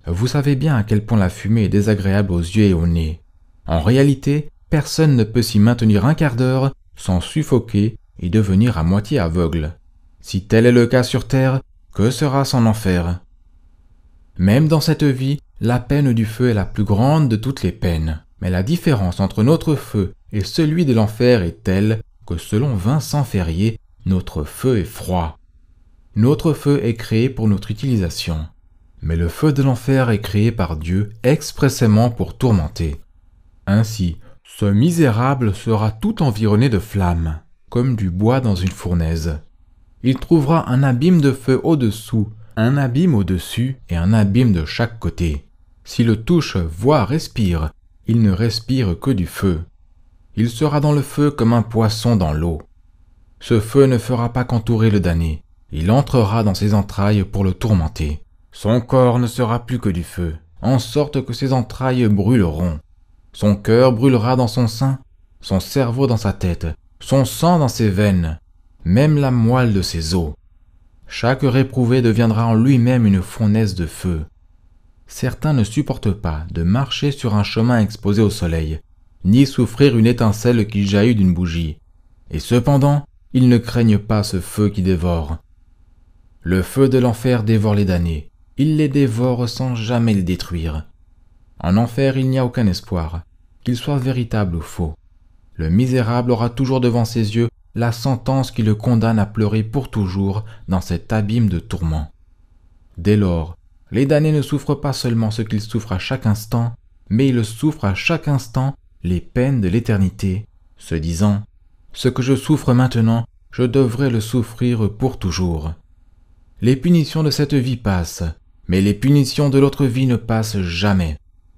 Vous savez bien à quel point la fumée est désagréable aux yeux et au nez. En réalité, personne ne peut s'y maintenir un quart d'heure sans suffoquer et devenir à moitié aveugle. Si tel est le cas sur terre, que sera son enfer? Même dans cette vie, la peine du feu est la plus grande de toutes les peines. Mais la différence entre notre feu et celui de l'enfer est telle que selon Vincent Ferrier, notre feu est froid. Notre feu est créé pour notre utilisation. Mais le feu de l'enfer est créé par Dieu expressément pour tourmenter. Ainsi, ce misérable sera tout environné de flammes, comme du bois dans une fournaise. Il trouvera un abîme de feu au-dessous, un abîme au-dessus et un abîme de chaque côté. S'il le touche, voit, respire, il ne respire que du feu. Il sera dans le feu comme un poisson dans l'eau. Ce feu ne fera pas qu'entourer le damné, il entrera dans ses entrailles pour le tourmenter. Son corps ne sera plus que du feu, en sorte que ses entrailles brûleront. Son cœur brûlera dans son sein, son cerveau dans sa tête, son sang dans ses veines, même la moelle de ses os. Chaque réprouvé deviendra en lui-même une fournaise de feu. Certains ne supportent pas de marcher sur un chemin exposé au soleil, ni souffrir une étincelle qui jaillit d'une bougie. Et cependant, ils ne craignent pas ce feu qui dévore. Le feu de l'enfer dévore les damnés. Il les dévore sans jamais les détruire. En enfer, il n'y a aucun espoir, qu'il soit véritable ou faux. Le misérable aura toujours devant ses yeux la sentence qui le condamne à pleurer pour toujours dans cet abîme de tourments. Dès lors, les damnés ne souffrent pas seulement ce qu'ils souffrent à chaque instant, mais ils souffrent à chaque instant les peines de l'éternité, se disant « Ce que je souffre maintenant, je devrais le souffrir pour toujours. » Les punitions de cette vie passent, mais les punitions de l'autre vie ne passent jamais.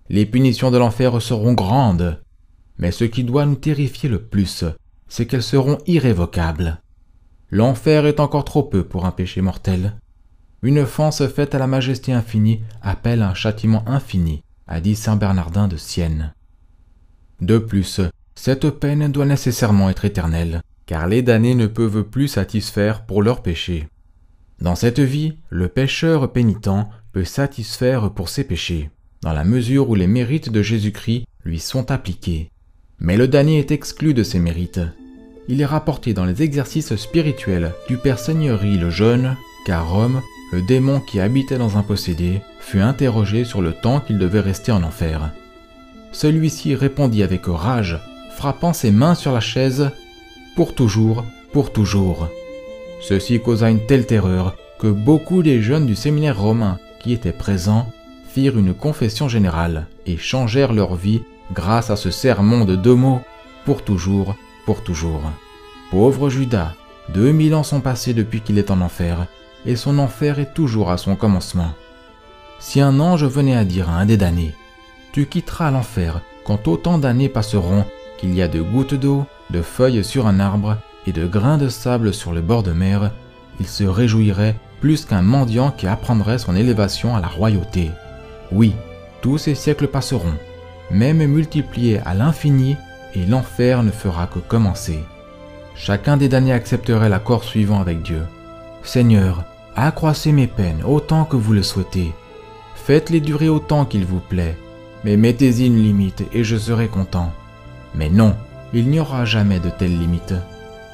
Les punitions de l'enfer seront grandes, mais ce qui doit nous terrifier le plus, c'est qu'elles seront irrévocables. L'enfer est encore trop peu pour un péché mortel. Une offense faite à la majesté infinie appelle un châtiment infini, a dit saint Bernardin de Sienne. De plus, cette peine doit nécessairement être éternelle, car les damnés ne peuvent plus satisfaire pour leurs péchés. Dans cette vie, le pécheur pénitent peut satisfaire pour ses péchés, dans la mesure où les mérites de Jésus-Christ lui sont appliqués. Mais le damné est exclu de ces mérites. Il est rapporté dans les exercices spirituels du Père Seigneurie le Jeune qu'à Rome, le démon qui habitait dans un possédé fut interrogé sur le temps qu'il devait rester en enfer. Celui-ci répondit avec rage, frappant ses mains sur la chaise « Pour toujours, pour toujours ». Ceci causa une telle terreur que beaucoup des jeunes du séminaire romain qui étaient présents firent une confession générale et changèrent leur vie grâce à ce sermon de 2 mots « pour toujours, pour toujours ». Pauvre Judas, 2000 ans sont passés depuis qu'il est en enfer, et son enfer est toujours à son commencement. Si un ange venait à dire à un des damnés « Tu quitteras l'enfer quand autant d'années passeront qu'il y a de gouttes d'eau, de feuilles sur un arbre et de grains de sable sur le bord de mer », il se réjouirait plus qu'un mendiant qui apprendrait son élévation à la royauté. Oui, tous ces siècles passeront, même multipliés à l'infini, et l'enfer ne fera que commencer. Chacun des damnés accepterait l'accord suivant avec Dieu. « Seigneur, accroissez mes peines autant que vous le souhaitez. Faites-les durer autant qu'il vous plaît, mais mettez-y une limite et je serai content. » Mais non, il n'y aura jamais de telle limite.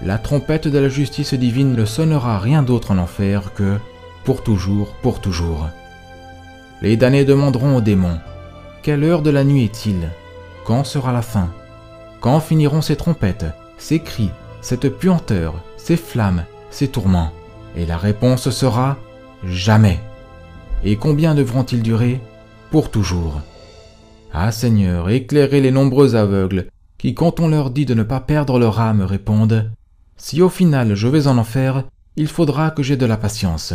La trompette de la justice divine ne sonnera rien d'autre en enfer que « pour toujours, pour toujours ». Les damnés demanderont aux démons « Quelle heure de la nuit est-il? Quand sera la fin? Quand finiront ces trompettes, ces cris, cette puanteur, ces flammes, ces tourments ?» Et la réponse sera « Jamais ». Et combien devront-ils durer? Pour toujours. Ah Seigneur, éclairez les nombreux aveugles qui, quand on leur dit de ne pas perdre leur âme, répondent « Si au final je vais en enfer, il faudra que j'aie de la patience. »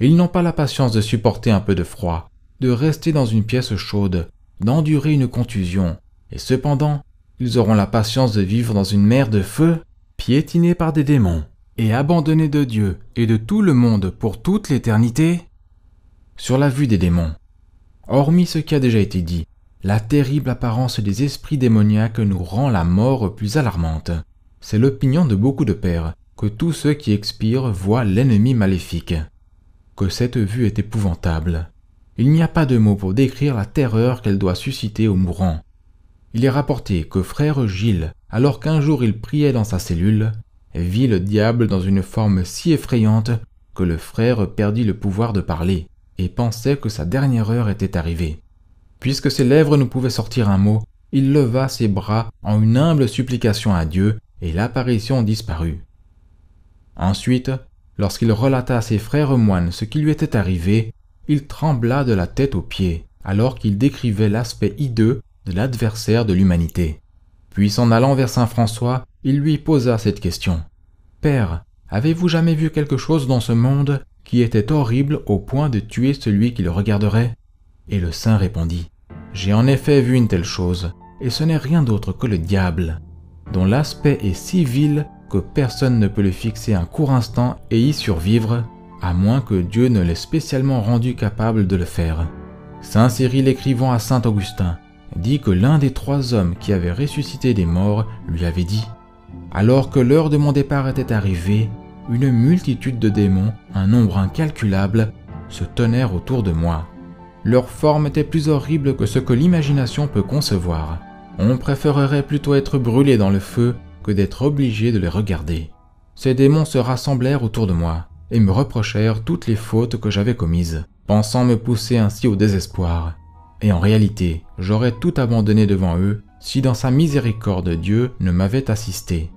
Ils n'ont pas la patience de supporter un peu de froid, de rester dans une pièce chaude, d'endurer une contusion, et cependant, ils auront la patience de vivre dans une mer de feu, piétinés par des démons, et abandonnés de Dieu et de tout le monde pour toute l'éternité. Sur la vue des démons, hormis ce qui a déjà été dit, la terrible apparence des esprits démoniaques nous rend la mort plus alarmante. C'est l'opinion de beaucoup de pères que tous ceux qui expirent voient l'ennemi maléfique. Que cette vue est épouvantable. Il n'y a pas de mots pour décrire la terreur qu'elle doit susciter aux mourants. Il est rapporté que frère Gilles, alors qu'un jour il priait dans sa cellule, vit le diable dans une forme si effrayante que le frère perdit le pouvoir de parler et pensait que sa dernière heure était arrivée. Puisque ses lèvres ne pouvaient sortir un mot, il leva ses bras en une humble supplication à Dieu et l'apparition disparut. Ensuite, lorsqu'il relata à ses frères moines ce qui lui était arrivé, il trembla de la tête aux pieds, alors qu'il décrivait l'aspect hideux de l'adversaire de l'humanité. Puis s'en allant vers saint François, il lui posa cette question. « Père, avez-vous jamais vu quelque chose dans ce monde qui était horrible au point de tuer celui qui le regarderait ?» Et le saint répondit, « J'ai en effet vu une telle chose, et ce n'est rien d'autre que le diable, dont l'aspect est si vil que personne ne peut le fixer un court instant et y survivre, à moins que Dieu ne l'ait spécialement rendu capable de le faire. » Saint Cyril, écrivant à saint Augustin, dit que l'un des 3 hommes qui avaient ressuscité des morts lui avait dit « Alors que l'heure de mon départ était arrivée, une multitude de démons, un nombre incalculable, se tenèrent autour de moi. Leur forme était plus horrible que ce que l'imagination peut concevoir. On préférerait plutôt être brûlé dans le feu que d'être obligé de les regarder. Ces démons se rassemblèrent autour de moi et me reprochèrent toutes les fautes que j'avais commises, pensant me pousser ainsi au désespoir. Et en réalité, j'aurais tout abandonné devant eux si dans sa miséricorde Dieu ne m'avait assisté. »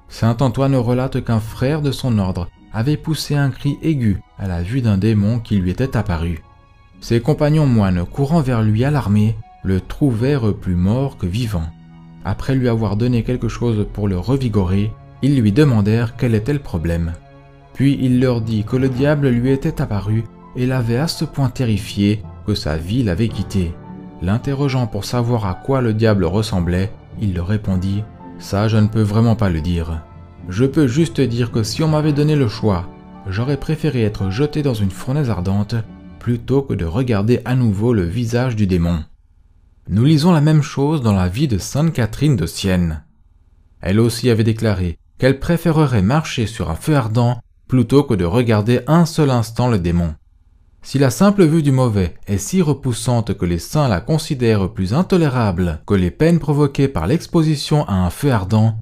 Saint Antoine relate qu'un frère de son ordre avait poussé un cri aigu à la vue d'un démon qui lui était apparu. Ses compagnons moines, courant vers lui alarmés, le trouvèrent plus mort que vivant. Après lui avoir donné quelque chose pour le revigorer, ils lui demandèrent quel était le problème. Puis il leur dit que le diable lui était apparu et l'avait à ce point terrifié que sa vie l'avait quitté. L'interrogeant pour savoir à quoi le diable ressemblait, il leur répondit « Ça, je ne peux vraiment pas le dire. Je peux juste dire que si on m'avait donné le choix, j'aurais préféré être jeté dans une fournaise ardente plutôt que de regarder à nouveau le visage du démon. » Nous lisons la même chose dans la vie de sainte Catherine de Sienne. Elle aussi avait déclaré qu'elle préférerait marcher sur un feu ardent plutôt que de regarder un seul instant le démon. Si la simple vue du mauvais est si repoussante que les saints la considèrent plus intolérable que les peines provoquées par l'exposition à un feu ardent,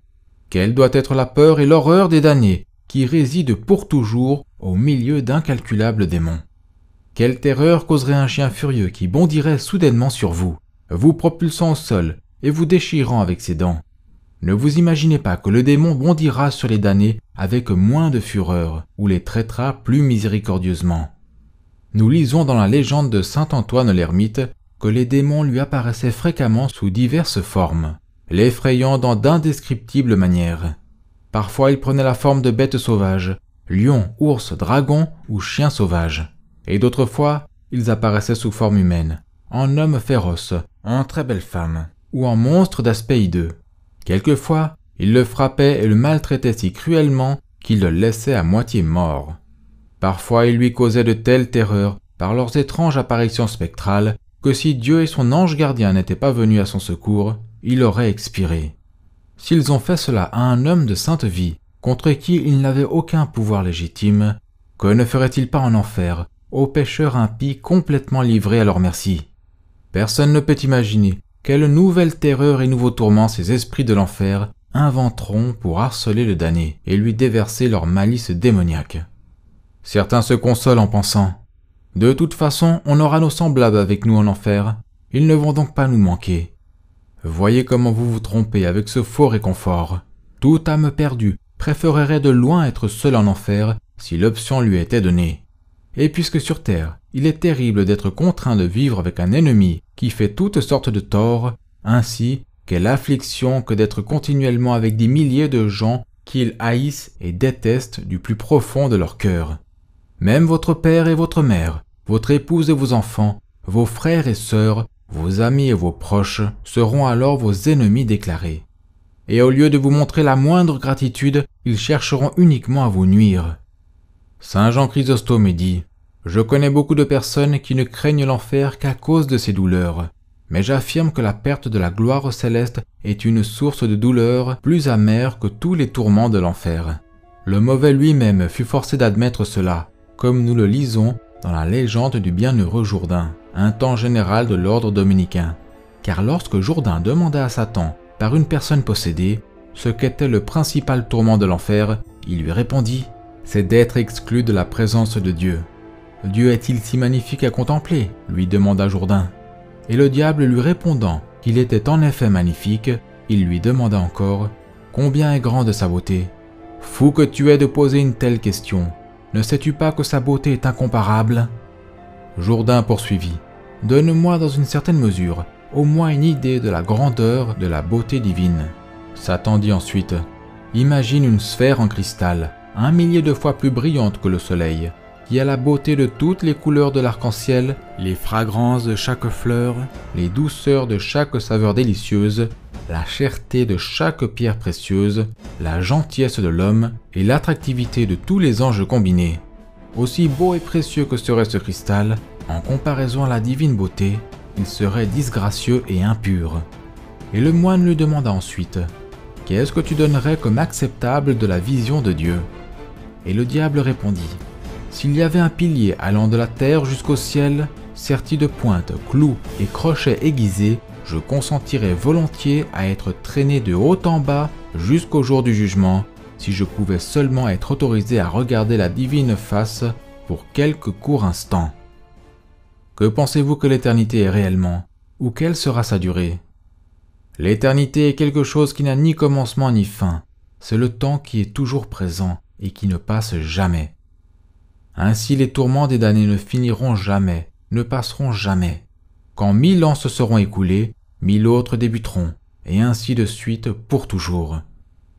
quelle doit être la peur et l'horreur des damnés qui résident pour toujours au milieu d'incalculables démons. Quelle terreur causerait un chien furieux qui bondirait soudainement sur vous, vous propulsant au sol et vous déchirant avec ses dents. Ne vous imaginez pas que le démon bondira sur les damnés avec moins de fureur ou les traitera plus miséricordieusement. Nous lisons dans la légende de saint Antoine l'Ermite que les démons lui apparaissaient fréquemment sous diverses formes, l'effrayant dans d'indescriptibles manières. Parfois il prenait la forme de bêtes sauvages, lions, ours, dragons ou chiens sauvages. Et d'autres fois, ils apparaissaient sous forme humaine, en hommes féroces, en très belles femmes, ou en monstres d'aspect hideux. Quelquefois, ils le frappaient et le maltraitaient si cruellement qu'ils le laissaient à moitié mort. Parfois, ils lui causaient de telles terreurs par leurs étranges apparitions spectrales que si Dieu et son ange gardien n'étaient pas venus à son secours, il aurait expiré. S'ils ont fait cela à un homme de sainte vie, contre qui ils n'avaient aucun pouvoir légitime, que ne feraient-ils pas en enfer, aux pécheurs impies complètement livrés à leur merci? Personne ne peut imaginer quelle nouvelle terreur et nouveaux tourments ces esprits de l'enfer inventeront pour harceler le damné et lui déverser leur malice démoniaque. Certains se consolent en pensant « De toute façon, on aura nos semblables avec nous en enfer, ils ne vont donc pas nous manquer. » Voyez comment vous vous trompez avec ce faux réconfort. Toute âme perdue préférerait de loin être seule en enfer si l'option lui était donnée. Et puisque sur terre, il est terrible d'être contraint de vivre avec un ennemi qui fait toutes sortes de torts, ainsi quelle affliction que d'être continuellement avec des milliers de gens qu'ils haïssent et détestent du plus profond de leur cœur. Même votre père et votre mère, votre épouse et vos enfants, vos frères et sœurs, vos amis et vos proches seront alors vos ennemis déclarés. Et au lieu de vous montrer la moindre gratitude, ils chercheront uniquement à vous nuire. Saint Jean Chrysostome dit « Je connais beaucoup de personnes qui ne craignent l'enfer qu'à cause de ses douleurs, mais j'affirme que la perte de la gloire céleste est une source de douleur plus amère que tous les tourments de l'enfer. Le mauvais lui-même fut forcé d'admettre cela, comme nous le lisons dans la légende du bienheureux Jourdain, un temps général de l'ordre dominicain. Car lorsque Jourdain demanda à Satan, par une personne possédée, ce qu'était le principal tourment de l'enfer, il lui répondit « c'est d'être exclu de la présence de Dieu. Dieu est-il si magnifique à contempler ? Lui demanda Jourdain. Et le diable lui répondant qu'il était en effet magnifique, il lui demanda encore « Combien est grande sa beauté ?» Fou que tu es de poser une telle question. Ne sais-tu pas que sa beauté est incomparable ? Jourdain poursuivit. Donne-moi dans une certaine mesure, au moins une idée de la grandeur de la beauté divine. Satan dit ensuite, imagine une sphère en cristal, 1 millier de fois plus brillante que le soleil, qui a la beauté de toutes les couleurs de l'arc-en-ciel, les fragrances de chaque fleur, les douceurs de chaque saveur délicieuse, la cherté de chaque pierre précieuse, la gentillesse de l'homme et l'attractivité de tous les anges combinés. Aussi beau et précieux que serait ce cristal, en comparaison à la divine beauté, il serait disgracieux et impur. Et le moine lui demanda ensuite, « Qu'est-ce que tu donnerais comme acceptable de la vision de Dieu ?» Et le diable répondit, « S'il y avait un pilier allant de la terre jusqu'au ciel, serti de pointes, clous et crochets aiguisés, je consentirais volontiers à être traîné de haut en bas jusqu'au jour du jugement, si je pouvais seulement être autorisé à regarder la divine face pour quelques courts instants. Que pensez-vous que l'éternité est réellement, ou quelle sera sa durée ? L'éternité est quelque chose qui n'a ni commencement ni fin, c'est le temps qui est toujours présent et qui ne passe jamais. Ainsi les tourments des damnés ne finiront jamais, ne passeront jamais. Quand 1000 ans se seront écoulés, 1000 autres débuteront, et ainsi de suite pour toujours.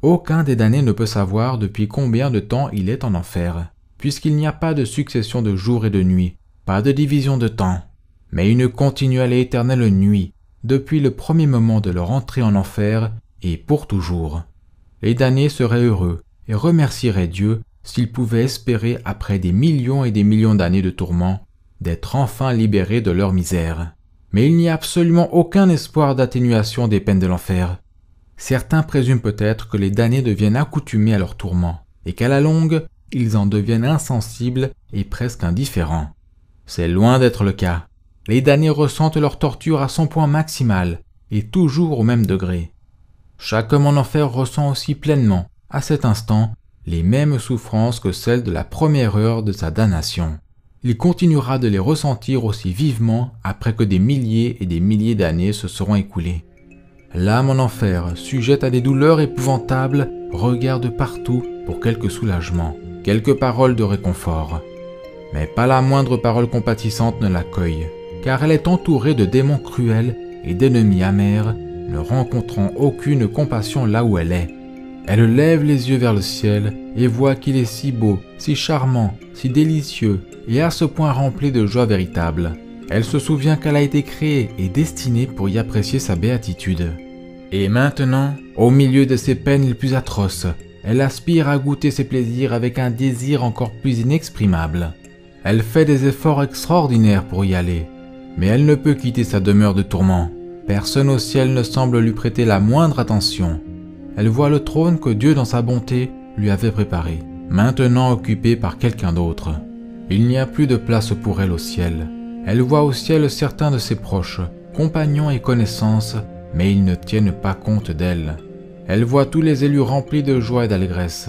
Aucun des damnés ne peut savoir depuis combien de temps il est en enfer, puisqu'il n'y a pas de succession de jours et de nuits, pas de division de temps, mais une continuelle et éternelle nuit, depuis le premier moment de leur entrée en enfer et pour toujours. Les damnés seraient heureux et remercieraient Dieu s'ils pouvaient espérer, après des millions et des millions d'années de tourments, d'être enfin libérés de leur misère. Mais il n'y a absolument aucun espoir d'atténuation des peines de l'enfer. Certains présument peut-être que les damnés deviennent accoutumés à leurs tourments, et qu'à la longue, ils en deviennent insensibles et presque indifférents. C'est loin d'être le cas. Les damnés ressentent leur torture à son point maximal, et toujours au même degré. Chaque homme en enfer ressent aussi pleinement, à cet instant, les mêmes souffrances que celles de la première heure de sa damnation. Il continuera de les ressentir aussi vivement après que des milliers et des milliers d'années se seront écoulées. L'âme en enfer, sujette à des douleurs épouvantables, regarde partout pour quelque soulagement, quelques paroles de réconfort. Mais pas la moindre parole compatissante ne l'accueille, car elle est entourée de démons cruels et d'ennemis amers, ne rencontrant aucune compassion là où elle est. Elle lève les yeux vers le ciel et voit qu'il est si beau, si charmant, si délicieux et à ce point rempli de joie véritable. Elle se souvient qu'elle a été créée et destinée pour y apprécier sa béatitude. Et maintenant, au milieu de ses peines les plus atroces, elle aspire à goûter ses plaisirs avec un désir encore plus inexprimable. Elle fait des efforts extraordinaires pour y aller, mais elle ne peut quitter sa demeure de tourment. Personne au ciel ne semble lui prêter la moindre attention. Elle voit le trône que Dieu dans sa bonté lui avait préparé, maintenant occupé par quelqu'un d'autre. Il n'y a plus de place pour elle au ciel. Elle voit au ciel certains de ses proches, compagnons et connaissances, mais ils ne tiennent pas compte d'elle. Elle voit tous les élus remplis de joie et d'allégresse.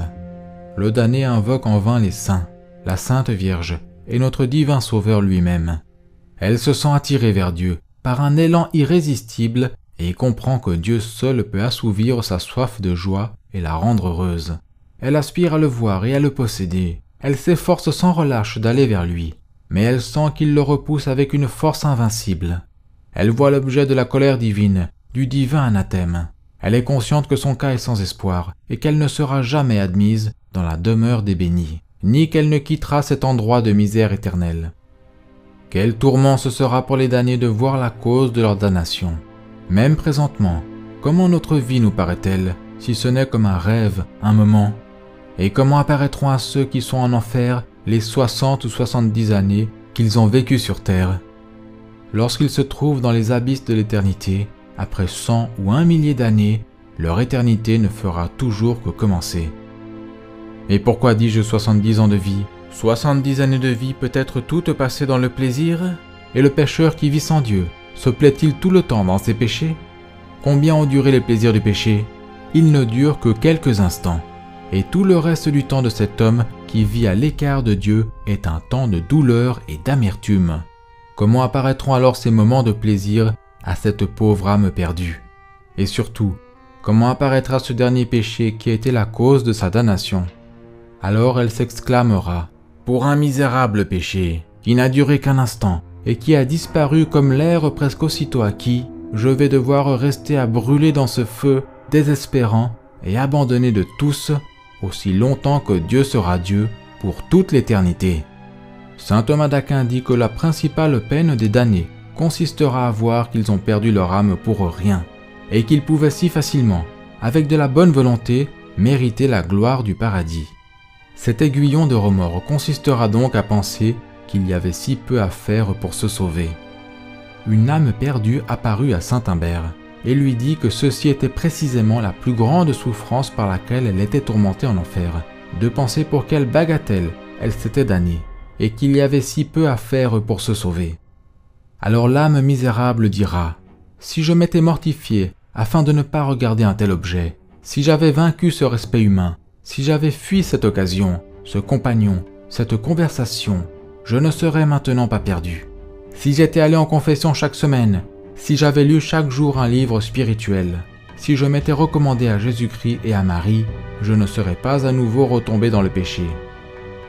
Le damné invoque en vain les saints, la Sainte Vierge et notre divin Sauveur lui-même. Elle se sent attirée vers Dieu par un élan irrésistible et comprend que Dieu seul peut assouvir sa soif de joie et la rendre heureuse. Elle aspire à le voir et à le posséder. Elle s'efforce sans relâche d'aller vers lui, mais elle sent qu'il le repousse avec une force invincible. Elle voit l'objet de la colère divine, du divin anathème. Elle est consciente que son cas est sans espoir et qu'elle ne sera jamais admise dans la demeure des bénis, ni qu'elle ne quittera cet endroit de misère éternelle. Quel tourment ce sera pour les damnés de voir la cause de leur damnation. Même présentement, comment notre vie nous paraît-elle, si ce n'est comme un rêve, un moment? Et comment apparaîtront à ceux qui sont en enfer les 60 ou 70 années qu'ils ont vécues sur terre? Lorsqu'ils se trouvent dans les abysses de l'éternité, après 100 ou 1 millier d'années, leur éternité ne fera toujours que commencer. Et pourquoi dis-je 70 ans de vie? 70 années de vie peut être toutes passées dans le plaisir? Et le pécheur qui vit sans Dieu, se plaît-il tout le temps dans ses péchés? Combien ont duré les plaisirs du péché? Ils ne durent que quelques instants, et tout le reste du temps de cet homme qui vit à l'écart de Dieu est un temps de douleur et d'amertume. Comment apparaîtront alors ces moments de plaisir à cette pauvre âme perdue? Et surtout, comment apparaîtra ce dernier péché qui a été la cause de sa damnation? Alors elle s'exclamera: « Pour un misérable péché, qui n'a duré qu'un instant, et qui a disparu comme l'air presque aussitôt acquis, je vais devoir rester à brûler dans ce feu, désespérant et abandonné de tous, aussi longtemps que Dieu sera Dieu, pour toute l'éternité. » Saint Thomas d'Aquin dit que la principale peine des damnés consistera à voir qu'ils ont perdu leur âme pour rien, et qu'ils pouvaient si facilement, avec de la bonne volonté, mériter la gloire du paradis. Cet aiguillon de remords consistera donc à penser qu'il y avait si peu à faire pour se sauver. Une âme perdue apparut à saint Humbert et lui dit que ceci était précisément la plus grande souffrance par laquelle elle était tourmentée en enfer, de penser pour quelle bagatelle elle s'était damnée, et qu'il y avait si peu à faire pour se sauver. Alors l'âme misérable dira: « Si je m'étais mortifié afin de ne pas regarder un tel objet, si j'avais vaincu ce respect humain, si j'avais fui cette occasion, ce compagnon, cette conversation, je ne serais maintenant pas perdu. Si j'étais allé en confession chaque semaine, si j'avais lu chaque jour un livre spirituel, si je m'étais recommandé à Jésus-Christ et à Marie, je ne serais pas à nouveau retombé dans le péché.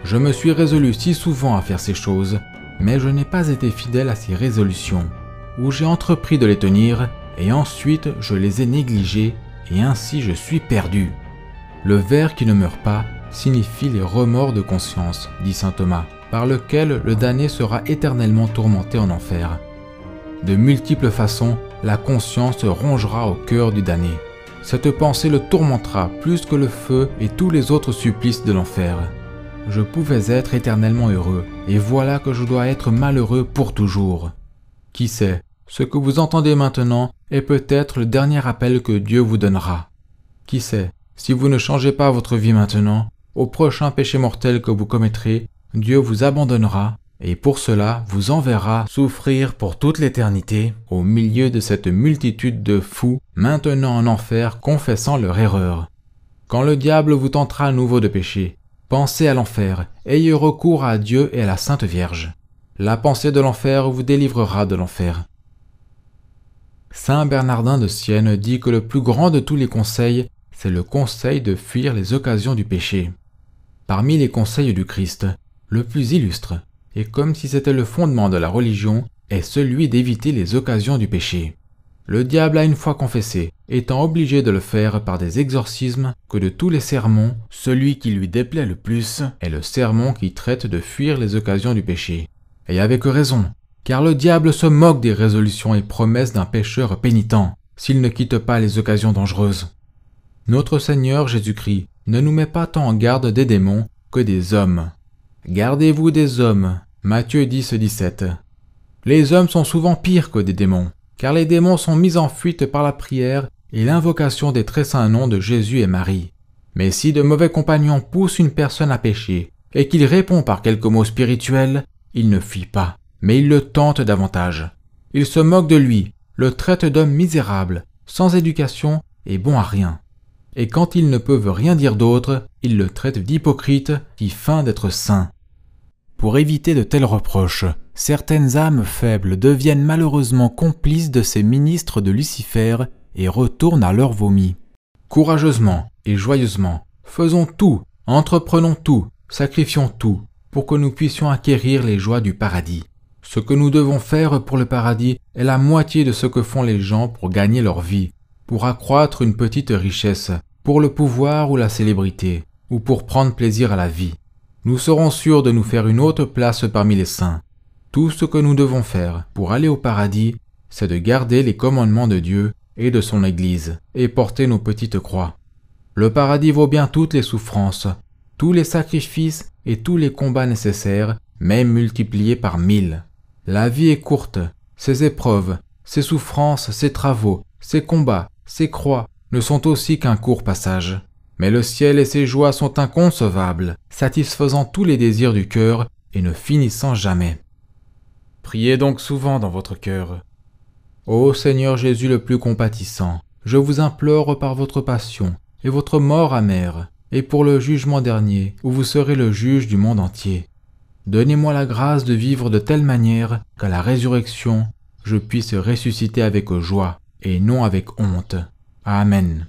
Je me suis résolu si souvent à faire ces choses, mais je n'ai pas été fidèle à ces résolutions, où j'ai entrepris de les tenir, et ensuite je les ai négligées, et ainsi je suis perdu. Le ver qui ne meurt pas signifie les remords de conscience, dit saint Thomas, par lequel le damné sera éternellement tourmenté en enfer. De multiples façons, la conscience rongera au cœur du damné. Cette pensée le tourmentera plus que le feu et tous les autres supplices de l'enfer. Je pouvais être éternellement heureux, et voilà que je dois être malheureux pour toujours. Qui sait, ce que vous entendez maintenant est peut-être le dernier appel que Dieu vous donnera. Qui sait, si vous ne changez pas votre vie maintenant, au prochain péché mortel que vous commettrez, Dieu vous abandonnera et pour cela vous enverra souffrir pour toute l'éternité au milieu de cette multitude de fous maintenant en enfer confessant leur erreur. Quand le diable vous tentera à nouveau de pécher, pensez à l'enfer, ayez recours à Dieu et à la Sainte Vierge. La pensée de l'enfer vous délivrera de l'enfer. Saint Bernardin de Sienne dit que le plus grand de tous les conseils, c'est le conseil de fuir les occasions du péché. Parmi les conseils du Christ, le plus illustre, et comme si c'était le fondement de la religion, est celui d'éviter les occasions du péché. Le diable a une fois confessé, étant obligé de le faire par des exorcismes, que de tous les sermons, celui qui lui déplaît le plus est le sermon qui traite de fuir les occasions du péché. Et avec raison, car le diable se moque des résolutions et promesses d'un pécheur pénitent, s'il ne quitte pas les occasions dangereuses. Notre Seigneur Jésus-Christ ne nous met pas tant en garde des démons que des hommes. Gardez-vous des hommes, Matthieu 10, 17. Les hommes sont souvent pires que des démons, car les démons sont mis en fuite par la prière et l'invocation des très saints noms de Jésus et Marie. Mais si de mauvais compagnons poussent une personne à pécher, et qu'il répond par quelques mots spirituels, il ne fuit pas, mais il le tente davantage. Il se moque de lui, le traite d'homme misérable, sans éducation et bon à rien. Et quand ils ne peuvent rien dire d'autre, il le traite d'hypocrite qui feint d'être saint. Pour éviter de tels reproches, certaines âmes faibles deviennent malheureusement complices de ces ministres de Lucifer et retournent à leur vomi. Courageusement et joyeusement, faisons tout, entreprenons tout, sacrifions tout, pour que nous puissions acquérir les joies du paradis. Ce que nous devons faire pour le paradis est la moitié de ce que font les gens pour gagner leur vie, pour accroître une petite richesse, pour le pouvoir ou la célébrité, ou pour prendre plaisir à la vie. Nous serons sûrs de nous faire une haute place parmi les saints. Tout ce que nous devons faire pour aller au paradis, c'est de garder les commandements de Dieu et de son Église, et porter nos petites croix. Le paradis vaut bien toutes les souffrances, tous les sacrifices et tous les combats nécessaires, même multipliés par 1000. La vie est courte, ses épreuves, ses souffrances, ses travaux, ses combats, ses croix ne sont aussi qu'un court passage. Mais le ciel et ses joies sont inconcevables, satisfaisant tous les désirs du cœur et ne finissant jamais. Priez donc souvent dans votre cœur. Ô Seigneur Jésus le plus compatissant, je vous implore par votre passion et votre mort amère, et pour le jugement dernier, où vous serez le juge du monde entier. Donnez-moi la grâce de vivre de telle manière qu'à la résurrection, je puisse ressusciter avec joie et non avec honte. Amen.